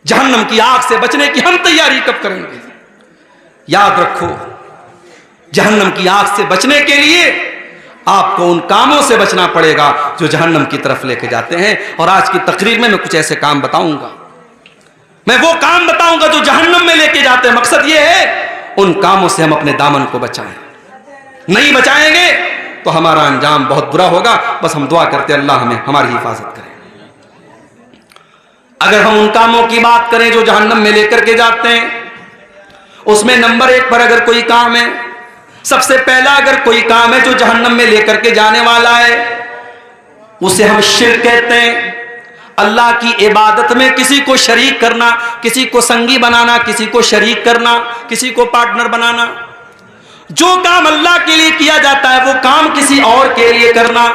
जहन्नम की आग से बचने की हम तैयारी कब करेंगे? याद रखो, जहन्नम की आग से बचने के लिए आपको उन कामों से बचना पड़ेगा जो जहन्नम की तरफ लेके जाते हैं। और आज की तकरीर में मैं कुछ ऐसे काम बताऊंगा, मैं वो काम बताऊंगा जो जहन्नम में लेके जाते हैं। मकसद ये है उन कामों से हम अपने दामन को बचाएं, नहीं बचाएंगे तो हमारा अंजाम बहुत बुरा होगा। बस हम दुआ करते अल्लाह हमें हमारी हिफाजत करे। अगर हम उन कामों की बात करें जो जहन्नम में लेकर के जाते हैं, उसमें नंबर 1 पर अगर कोई काम है, सबसे पहला अगर कोई काम है जो जहन्नम में लेकर के जाने वाला है, उसे हम शिर्क कहते हैं। अल्लाह की इबादत में किसी को शरीक करना, किसी को संगी बनाना, किसी को शरीक करना, किसी को पार्टनर बनाना। जो काम अल्लाह के लिए किया जाता है वो काम किसी और के लिए करना।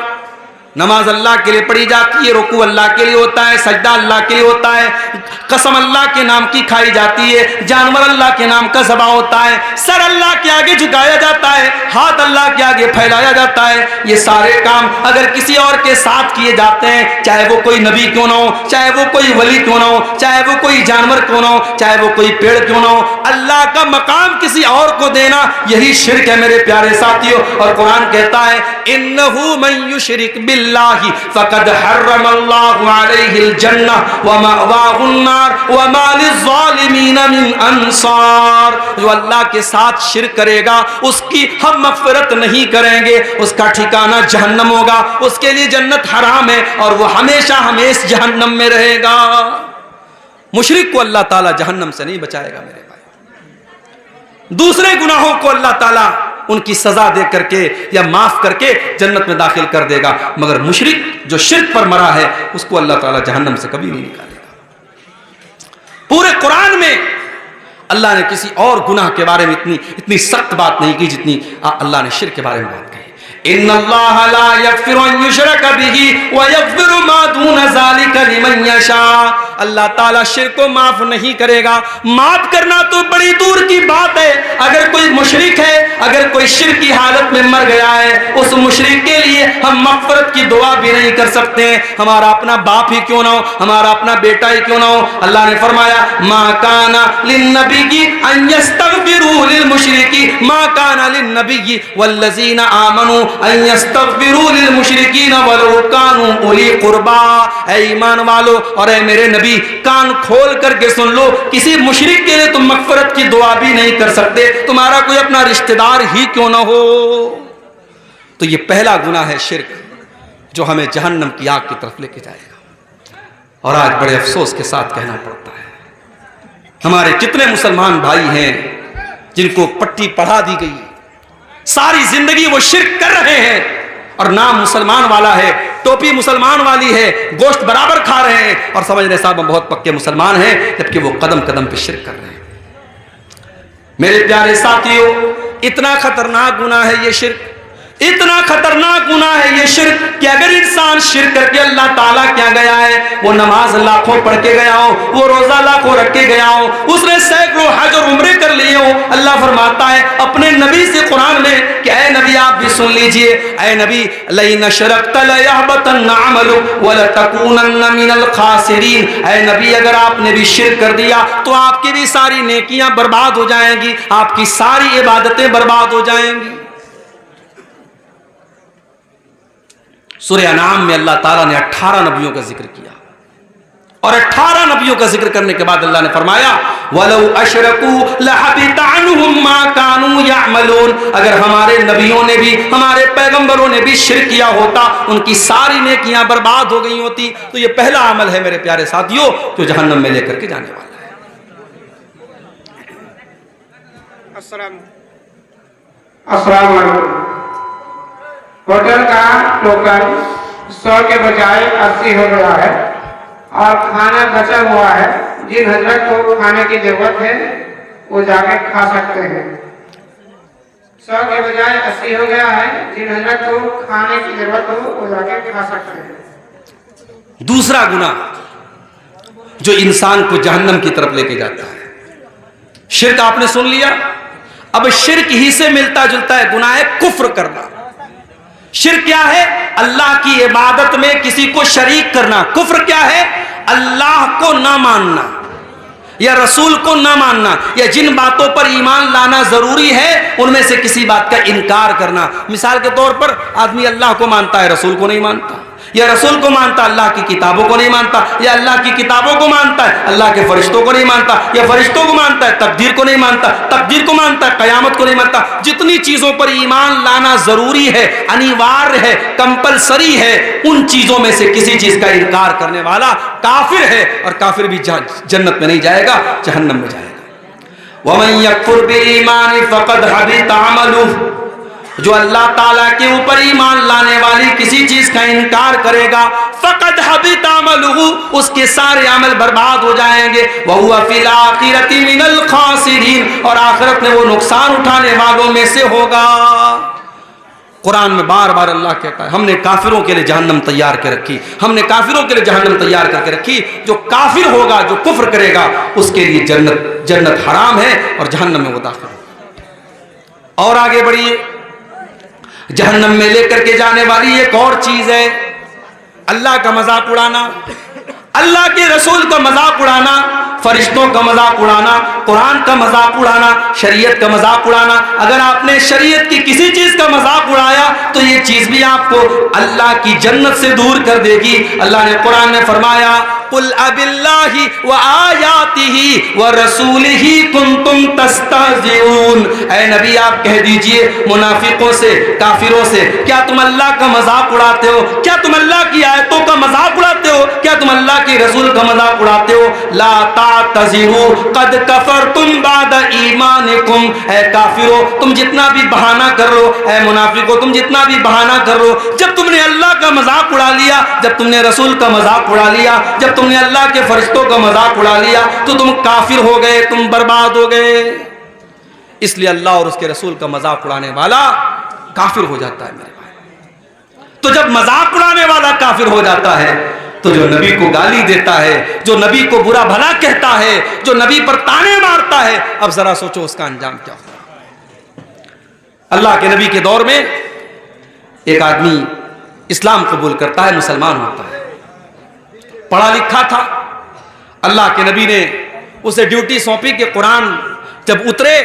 नमाज अल्लाह के लिए पढ़ी जाती है, रुकू अल्लाह के लिए होता है, सजदा अल्लाह के लिए होता है, कसम अल्लाह के नाम की खाई जाती है, जानवर अल्लाह के नाम का ज़बा होता है, सर अल्लाह के आगे झुकाया जाता है, हाथ अल्लाह के आगे फैलाया जाता है। ये सारे काम अगर किसी और के साथ किए जाते हैं, चाहे वो कोई नबी क्यों ना हो, चाहे वो कोई वली क्यों ना हो, चाहे वो कोई जानवर क्यों ना हो, चाहे वो कोई पेड़ क्यों ना हो, अल्लाह का मकाम किसी और को देना, यही शिर्क है मेरे प्यारे साथियों। और कुरान कहता है इन्नहु मन युशरिक बिल्लाहि फकद हर्रमल्लाहु अलैहिल जन्नह व मअवाहुन नार व मा लिज़्ज़ालिमीन मिन अंसार। जो अल्लाह के साथ शिर्क करेगा उसकी हम मग़फ़िरत नहीं करेंगे, उसका ठिकाना जहन्नम होगा, उसके लिए जन्नत हराम है और वो हमेशा हमेशा जहन्नम में रहेगा। मुशरिक को अल्लाह ताला जहन्नम से नहीं बचाएगा मेरे भाई। दूसरे गुनाहों को अल्लाह ताला उनकी सजा दे करके या माफ करके जन्नत में दाखिल कर देगा, मगर मुशरिक जो शिर्क पर मरा है उसको अल्लाह ताला जहन्नम से कभी नहीं निकालेगा। पूरे कुरान में अल्लाह ने किसी और गुनाह के बारे में इतनी सख्त बात नहीं की जितनी अल्लाह ने शिर्क के बारे में बात कही। इन्नल्लाह ला यग़फ़िरु अन युशरक बिही व यग़फ़िरु मा दून ज़ालिका लिमन यशा। अल्लाह ताला शिर्क को माफ नहीं करेगा। माफ करना तो बड़ी दूर की बात है, अगर कोई मुशरिक है, अगर कोई शिर्क की हालत में मर गया है, उस मुशरिक के लिए हम मग़फ़िरत की दुआ भी नहीं कर सकते हैं। हमारा अपना बाप ही क्यों ना हो, हमारा अपना बेटा ही क्यों ना हो। अल्लाह ने फरमाया मा काना लिन्नबी अन यस्तग़फ़िरू लिल मुशरिकी मा काना लिन्नबी वल्लज़ीना आमनू अन यस्तग़फ़िरू लिल मुशरिकीन वलौ कानू उली क़ुरबा। ऐ ईमान वालो और ऐ मेरे नबी, कान खोल करके सुन लो, किसी मुशरिक के लिए तुम मग़फ़िरत की दुआ भी नहीं कर सकते, तुम्हारा कोई अपना रिश्तेदार ही क्यों ना हो। तो ये पहला गुनाह है शिर्क, जो हमें जहन्नम की आग की तरफ लेके जाएगा। और आज बड़े अफसोस के साथ कहना पड़ता है, हमारे कितने मुसलमान भाई हैं जिनको पट्टी पढ़ा दी गई, सारी जिंदगी वो शिर्क कर रहे हैं और नाम मुसलमान वाला है, टोपी मुसलमान वाली है, गोश्त बराबर खा रहे हैं और समझ रहे साहब हम बहुत पक्के मुसलमान हैं, जबकि वो कदम कदम पे शिर्क कर रहे हैं। मेरे प्यारे साथियों, इतना खतरनाक गुनाह है ये शिर्क, इतना खतरनाक गुनाह है ये शिर्क कि अगर इंसान शिर्क करके अल्लाह ताला क्या गया है, वो नमाज लाखों पढ़ के गया हो, वो रोजा लाखों रख के गया हो, उसने सैकड़ों हज और उम्रे कर लिए हो, अल्लाह फरमाता है अपने नबी से कुरान में कि ऐ नबी आप भी सुन लीजिए, ऐ नबी लइन अशरकत लयहबतन्न अमलुक व लतकूनन्न मिनल खासिरीन। ऐ नबी अगर आपने भी शिर्क कर दिया तो आपकी भी सारी नेकियां बर्बाद हो जाएंगी, आपकी सारी इबादतें बर्बाद हो जाएंगी। सूरह अनाम में अल्लाह ताला ने 18 नबियों का जिक्र किया और 18 नबियों का जिक्र करने के बाद अल्लाह ने फरमाया वलौ अशरकू लहबिता अन्हुम मा कानू यअमलून। अगर हमारे नबियों ने भी, हमारे पैगंबरों ने भी शिर्क किया होता, उनकी सारी नेकियां बर्बाद हो गई होती। तो ये पहला अमल है मेरे प्यारे साथियों जो जहन्नम में लेकर के जाने वाला है। अस्सलाम वालेकुम। होटल का टोकन 100 के बजाय 80 हो गया है और खाना बचा हुआ है। जिन हजरत को खाने की जरूरत है वो जाके खा सकते हैं। 100 के बजाय 80 हो गया है, जिन हजरत को खाने की जरूरत हो वो जाके खा सकते हैं। दूसरा गुनाह जो इंसान को जहन्नम की तरफ लेके जाता है, शिर्क आपने सुन लिया। अब शिर्क ही से मिलता जुलता है गुनाह है कुफ्र करना। शिर्क क्या है? अल्लाह की इबादत में किसी को शरीक करना। कुफ्र क्या है? अल्लाह को ना मानना या रसूल को ना मानना या जिन बातों पर ईमान लाना जरूरी है उनमें से किसी बात का इनकार करना। मिसाल के तौर पर आदमी अल्लाह को मानता है, रसूल को नहीं मानता, या रसूल को मानता अल्लाह की किताबों को नहीं मानता, या अल्लाह की किताबों को मानता है अल्लाह के फरिश्तों को नहीं मानता, या फरिश्तों को मानता है तकदीर को नहीं मानता, तकदीर को मानता है कयामत को नहीं मानता। जितनी चीजों पर ईमान लाना जरूरी है, अनिवार्य है, कंपलसरी है, उन चीजों में से किसी चीज का इनकार करने वाला काफिर है और काफिर भी जन्नत में नहीं जाएगा, जहन्नम में जाएगा। वमन यकफुर बिल ईमान फक़द हबिता अमलुहु। जो अल्लाह ताला के ऊपर ईमान लाने वाली किसी चीज का इनकार करेगा, फकद हबित अमलुहु, उसके सारे अमल बर्बाद हो जाएंगे। वहुवा फिल आखिरति मिनल खासिरीन, और आखिरत में वो नुकसान उठाने वालों में से होगा। कुरान में बार बार अल्लाह कहता है हमने काफिरों के लिए जहन्नम तैयार कर रखी, हमने काफिरों के लिए जहन्नम तैयार करके रखी। जो काफिर होगा, जो कुफ्र करेगा, उसके लिए जन्नत हराम है और जहन्नम में वो दाखिल होगा। और आगे बढ़िए, जहन्नम में लेकर के जाने वाली एक और चीज है अल्लाह का मजाक उड़ाना, अल्लाह के रसूल का मजाक उड़ाना, फरिश्तों का मजाक उड़ाना, कुरान का मजाक उड़ाना, शरीयत का मजाक उड़ाना। अगर आपने शरीयत की किसी चीज का मजाक उड़ाया तो ये चीज भी आपको अल्लाह की जन्नत से दूर कर देगी। अल्लाह ने कुरान में फरमाया, कुल अबिल्लाहि व आयातिही व रसूलिही कुंतुम तस्तहज़िऊन। ऐ नबी आप कह दीजिए मुनाफिकों से, काफिरों से, क्या तुम अल्लाह का मजाक उड़ाते हो? क्या तुम अल्लाह की आयतों का मजाक उड़ाते हो? क्या तुम अल्लाह के रसूल का मजाक उड़ाते हो? ला तातज़िरू कद कफरतुम बाद ईमानिकुम। ऐ काफिरों, तुम जितना भी बहाना कर लो, ऐ मुनाफिकों तुम जितना भी बहाना कर लो, जब तुमने अल्लाह का मजाक उड़ा लिया, जब तुमने रसूल का मजाक उड़ा लिया, जब तुमने अल्लाह के फरिश्तों का मजाक उड़ा लिया, तो तुम काफिर हो गए, तुम बर्बाद हो गए। इसलिए अल्लाह और उसके रसूल का मजाक उड़ाने वाला काफिर हो जाता है मेरे भाई। तो जब मजाक उड़ाने वाला काफिर हो जाता है, तो जो नबी को गाली देता है, जो नबी को बुरा भला कहता है, जो नबी पर ताने मारता है, अब जरा सोचो उसका अंजाम क्या होगा। अल्लाह के नबी के दौर में एक आदमी इस्लाम कबूल करता है, मुसलमान होता है, पढ़ा लिखा था। अल्लाह के नबी ने उसे ड्यूटी सौंपी कि कुरान जब उतरे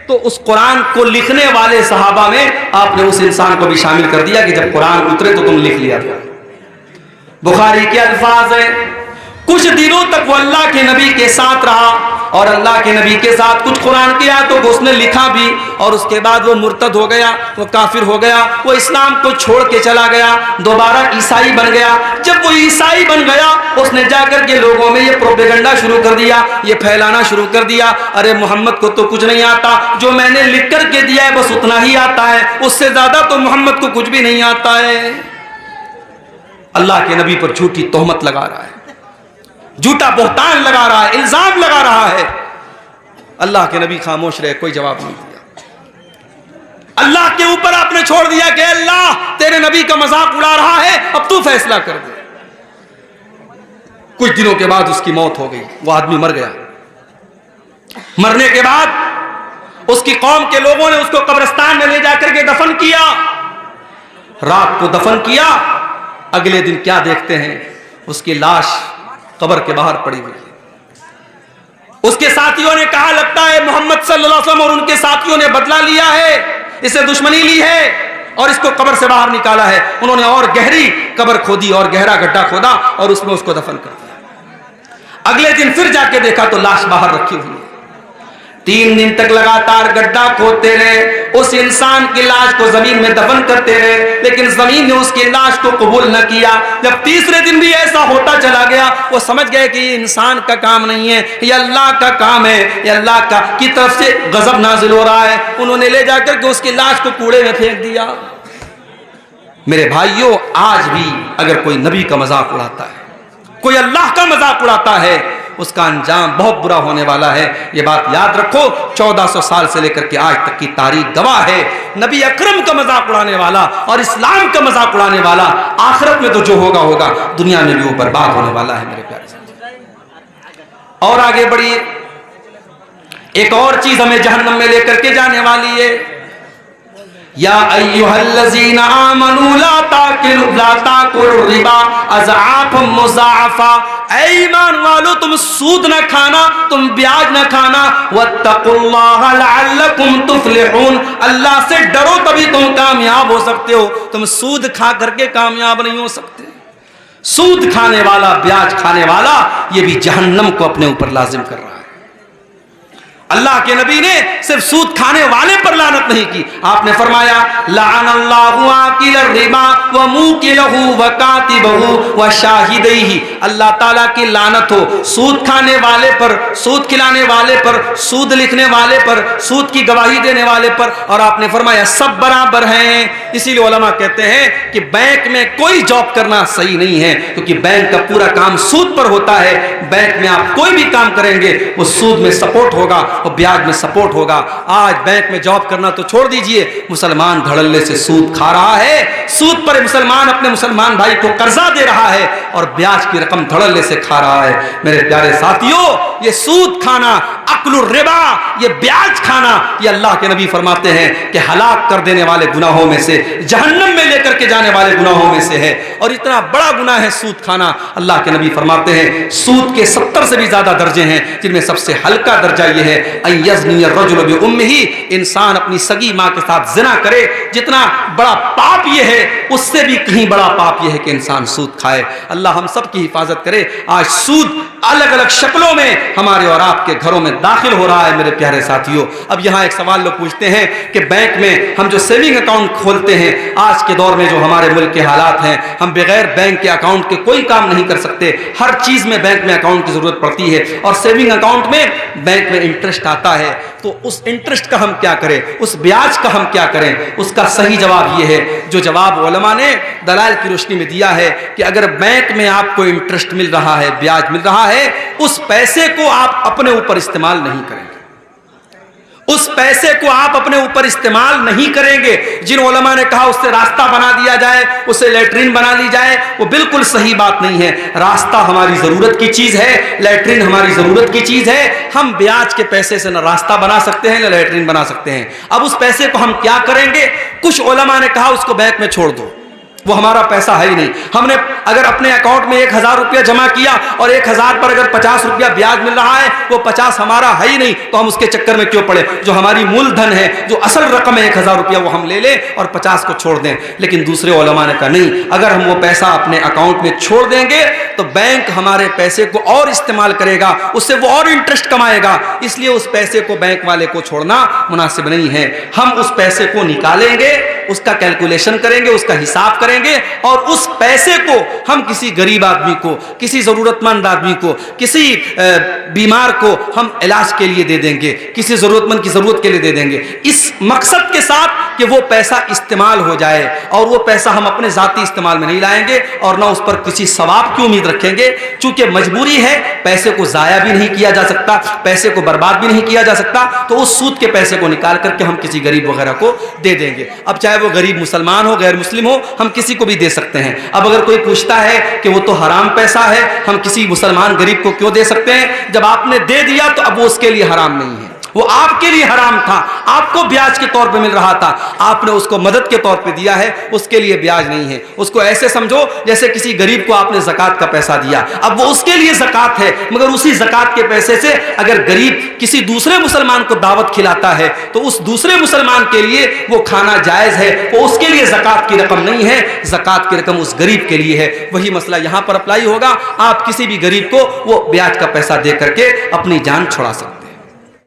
तो उस कुरान को लिखने वाले सहाबा में आपने उस इंसान को भी शामिल कर दिया कि जब कुरान उतरे तो तुम लिख लिया था। बुखारी के अल्फाज है, कुछ दिनों तक वो अल्लाह के नबी के साथ रहा और अल्लाह के नबी के साथ कुछ कुरान की आयतों को उसने लिखा भी, और उसके बाद वो मुर्तद हो गया, वो काफिर हो गया, वो इस्लाम को छोड़ के चला गया, दोबारा ईसाई बन गया। जब वो ईसाई बन गया, उसने जाकर के लोगों में ये प्रोपेगेंडा शुरू कर दिया, ये फैलाना शुरू कर दिया, अरे मोहम्मद को तो कुछ नहीं आता, जो मैंने लिख कर के दिया है बस उतना ही आता है, उससे ज्यादा तो मोहम्मद को कुछ भी नहीं आता है। अल्लाह के नबी पर झूठी तोहमत लगा रहा है, झूठा बहतान लगा रहा है, इल्जाम लगा रहा है। अल्लाह के नबी खामोश रहे, कोई जवाब नहीं दिया। अल्लाह के ऊपर आपने छोड़ दिया कि अल्लाह तेरे नबी का मजाक उड़ा रहा है, अब तू फैसला कर दे। कुछ दिनों के बाद उसकी मौत हो गई, वो आदमी मर गया। मरने के बाद उसकी कौम के लोगों ने उसको कब्रिस्तान में ले जाकर के दफन किया। रात को दफन किया, अगले दिन क्या देखते हैं, उसकी लाश कब्र के बाहर पड़ी हुई है। उसके साथियों ने कहा लगता है मोहम्मद सल्लल्लाहु अलैहि वसल्लम और उनके साथियों ने बदला लिया है, इससे दुश्मनी ली है और इसको कब्र से बाहर निकाला है। उन्होंने और गहरी कब्र खोदी और गहरा गड्ढा खोदा और उसमें उसको दफन कर दिया। अगले दिन फिर जाके देखा तो लाश बाहर रखी हुई है। 3 दिन तक लगातार गड्ढा खोदते रहे, उस इंसान की लाश को जमीन में दफन करते रहे, लेकिन जमीन ने उसकी लाश को कबूल न किया। जब तीसरे दिन भी ऐसा होता चला गया, वो समझ गए कि ये इंसान का काम नहीं है, ये अल्लाह का काम है, ये अल्लाह का की तरफ से गजब नाजिल हो रहा है। उन्होंने ले जाकर के उसकी लाश को कूड़े में फेंक दिया। मेरे भाइयों, आज भी अगर कोई नबी का मजाक उड़ाता है, कोई अल्लाह का मजाक उड़ाता है, उसका अंजाम बहुत बुरा होने वाला है। ये बात याद रखो, 1400 साल से लेकर के आज तक की तारीख गवाह है। नबी अकरम का मजाक उड़ाने वाला और इस्लाम का मजाक उड़ाने वाला आखिरत में तो जो होगा होगा, दुनिया में भी वो बर्बाद होने वाला है मेरे प्यारे साथी। और आगे बढ़िए, एक और चीज हमें जहन्नम में लेकर के जाने वाली है। या अय्युहल्लज़ीना आमनू ला ताकुलु रिबा अज़आफ़न मुज़ाअफ़ा। ऐ ईमान वालो, तुम सूद न खाना, तुम ब्याज न खाना। वत्तक़ुल्लाह लअल्लकुम तुफ़्लिहून। अल्लाह से डरो तभी तुम कामयाब हो सकते हो, तुम सूद खा करके कामयाब नहीं हो सकते। सूद खाने वाला, ब्याज खाने वाला, ये भी जहन्नम को अपने ऊपर लाजिम कर रहा है। अल्लाह के नबी ने सिर्फ सूद खाने वाले पर लानत नहीं की, आपने फरमाया लाअनल्लाहु आकिल रिबा व मुकिलहु व कातिबहु व शाहिदैहि, अल्लाह ताला की लानत हो सूद खाने वाले पर, सूद खिलाने वाले पर, सूद लिखने वाले पर, सूद की गवाही देने वाले पर। और आपने फरमाया सब बराबर हैं। इसीलिए उलमा कहते हैं कि बैंक में कोई जॉब करना सही नहीं है, क्योंकि बैंक का पूरा काम सूद पर होता है। बैंक में आप कोई भी काम करेंगे वो सूद में सपोर्ट होगा और ब्याज में सपोर्ट होगा। आज बैंक में जॉब करना तो छोड़ दीजिए, मुसलमान धड़ल्ले से सूद खा रहा है, सूद पर मुसलमान अपने मुसलमान भाई को कर्जा दे रहा है और ब्याज की रकम धड़ल्ले से खा रहा है। मेरे प्यारे साथियों, ये सूद खाना, अक्लुर रिबा, ये ब्याज खाना, ये अल्लाह के नबी फरमाते हैं कि हलाक कर देने वाले गुनाहों में से, जहन्नम में लेकर के जाने वाले गुनाहों में से है। और इतना बड़ा गुनाह है सूद खाना। अल्लाह के नबी फरमाते हैं सूद के 70 से भी ज्यादा दर्जे हैं, जिनमें सबसे हल्का दर्जा यह है अयज़नी अर्रजुल बिउम्मिही, इंसान अपनी सगी मां के साथ जिना करे। जितना बड़ा पाप यह है, उससे भी कहीं बड़ा पाप यह है कि इंसान सूद खाए। अल्लाह हम सब की हिफाजत करे। आज सूद अलग अलग शक्लों में हमारे और आपके घरों में दाखिल हो रहा है। मेरे प्यारे साथियों, अब यहाँ एक सवाल लोग पूछते हैं कि बैंक में हम जो सेविंग अकाउंट खोलते हैं, आज के दौर में जो हमारे मुल्क के हालात हैं, हम बगैर बैंक के अकाउंट के कोई काम नहीं कर सकते। हर चीज में बैंक में अकाउंट की जरूरत पड़ती है और सेविंग अकाउंट में बैंक में इंटरेस्ट आता है। तो उस इंटरेस्ट का हम क्या करें, उस ब्याज का हम क्या करें? उसका सही जवाब यह है, जो जवाब उलमा ने दलाइल की रोशनी में दिया है, कि अगर बैंक में आपको इंटरेस्ट मिल रहा है, ब्याज मिल रहा है, उस पैसे को आप अपने ऊपर इस्तेमाल नहीं करेंगे। उस पैसे को आप अपने ऊपर इस्तेमाल नहीं करेंगे। जिन उलमा ने कहा उससे रास्ता बना दिया जाए, उससे लैट्रिन बना ली जाए, वो बिल्कुल सही बात नहीं है। रास्ता हमारी जरूरत की चीज है, लैट्रिन हमारी जरूरत की चीज है। हम ब्याज के पैसे से न रास्ता बना सकते हैं न लैट्रिन बना सकते हैं। अब उस पैसे को हम क्या करेंगे? कुछ उलमा ने कहा उसको बैंक में छोड़ दो, वो हमारा पैसा है ही नहीं। हमने अगर अपने अकाउंट में 1000 रुपया जमा किया और 1000 पर अगर 50 रुपया ब्याज मिल रहा है, वो 50 हमारा है ही नहीं, तो हम उसके चक्कर में क्यों पड़े? जो हमारी मूलधन है, जो असल रकम है 1000 रुपया, वो हम ले लें और 50 को छोड़ दें। लेकिन दूसरे उलमा ने कहा नहीं, अगर हम वो पैसा अपने अकाउंट में छोड़ देंगे तो बैंक हमारे पैसे को और इस्तेमाल करेगा, उससे वो और इंटरेस्ट कमाएगा। इसलिए उस पैसे को बैंक वाले को छोड़ना मुनासिब नहीं है। हम उस पैसे को निकालेंगे, उसका कैलकुलेशन करेंगे, उसका हिसाब करेंगे और उस पैसे को हम किसी गरीब आदमी को, किसी जरूरतमंद आदमी को, किसी बीमार को हम इलाज के लिए दे देंगे, किसी जरूरतमंद की जरूरत के लिए दे देंगे, इस मकसद के साथ कि वो पैसा इस्तेमाल हो जाए। और वो पैसा हम अपने जाती इस्तेमाल में नहीं लाएंगे और ना उस पर किसी सवाब की उम्मीद रखेंगे। चूंकि मजबूरी है, पैसे को जाया भी नहीं किया जा सकता, पैसे को बर्बाद भी नहीं किया जा सकता, तो उस सूद के पैसे को निकाल करके हम किसी गरीब वगैरह को दे देंगे। अब चाहे वो गरीब मुसलमान हो, गैर मुस्लिम हो, हम किसी को भी दे सकते हैं। अब अगर कोई पूछता है कि वो तो हराम पैसा है, हम किसी मुसलमान गरीब को क्यों दे सकते हैं? जब आपने दे दिया तो अब वो उसके लिए हराम नहीं है, वो आपके लिए हराम था। आपको ब्याज के तौर पे मिल रहा था, आपने उसको मदद के तौर पे दिया है, उसके लिए ब्याज नहीं है। उसको ऐसे समझो जैसे किसी गरीब को आपने ज़कात का पैसा दिया, अब वो उसके लिए ज़कात है, मगर उसी ज़कात के पैसे से अगर गरीब किसी दूसरे मुसलमान को दावत खिलाता है तो उस दूसरे मुसलमान के लिए वो खाना जायज़ है, वो उसके लिए ज़कात की रकम नहीं है, ज़कात की रकम उस गरीब के लिए है। वही मसला यहाँ पर अप्लाई होगा। आप किसी भी गरीब को वो ब्याज का पैसा दे करके अपनी जान छुड़ा सकते हैं।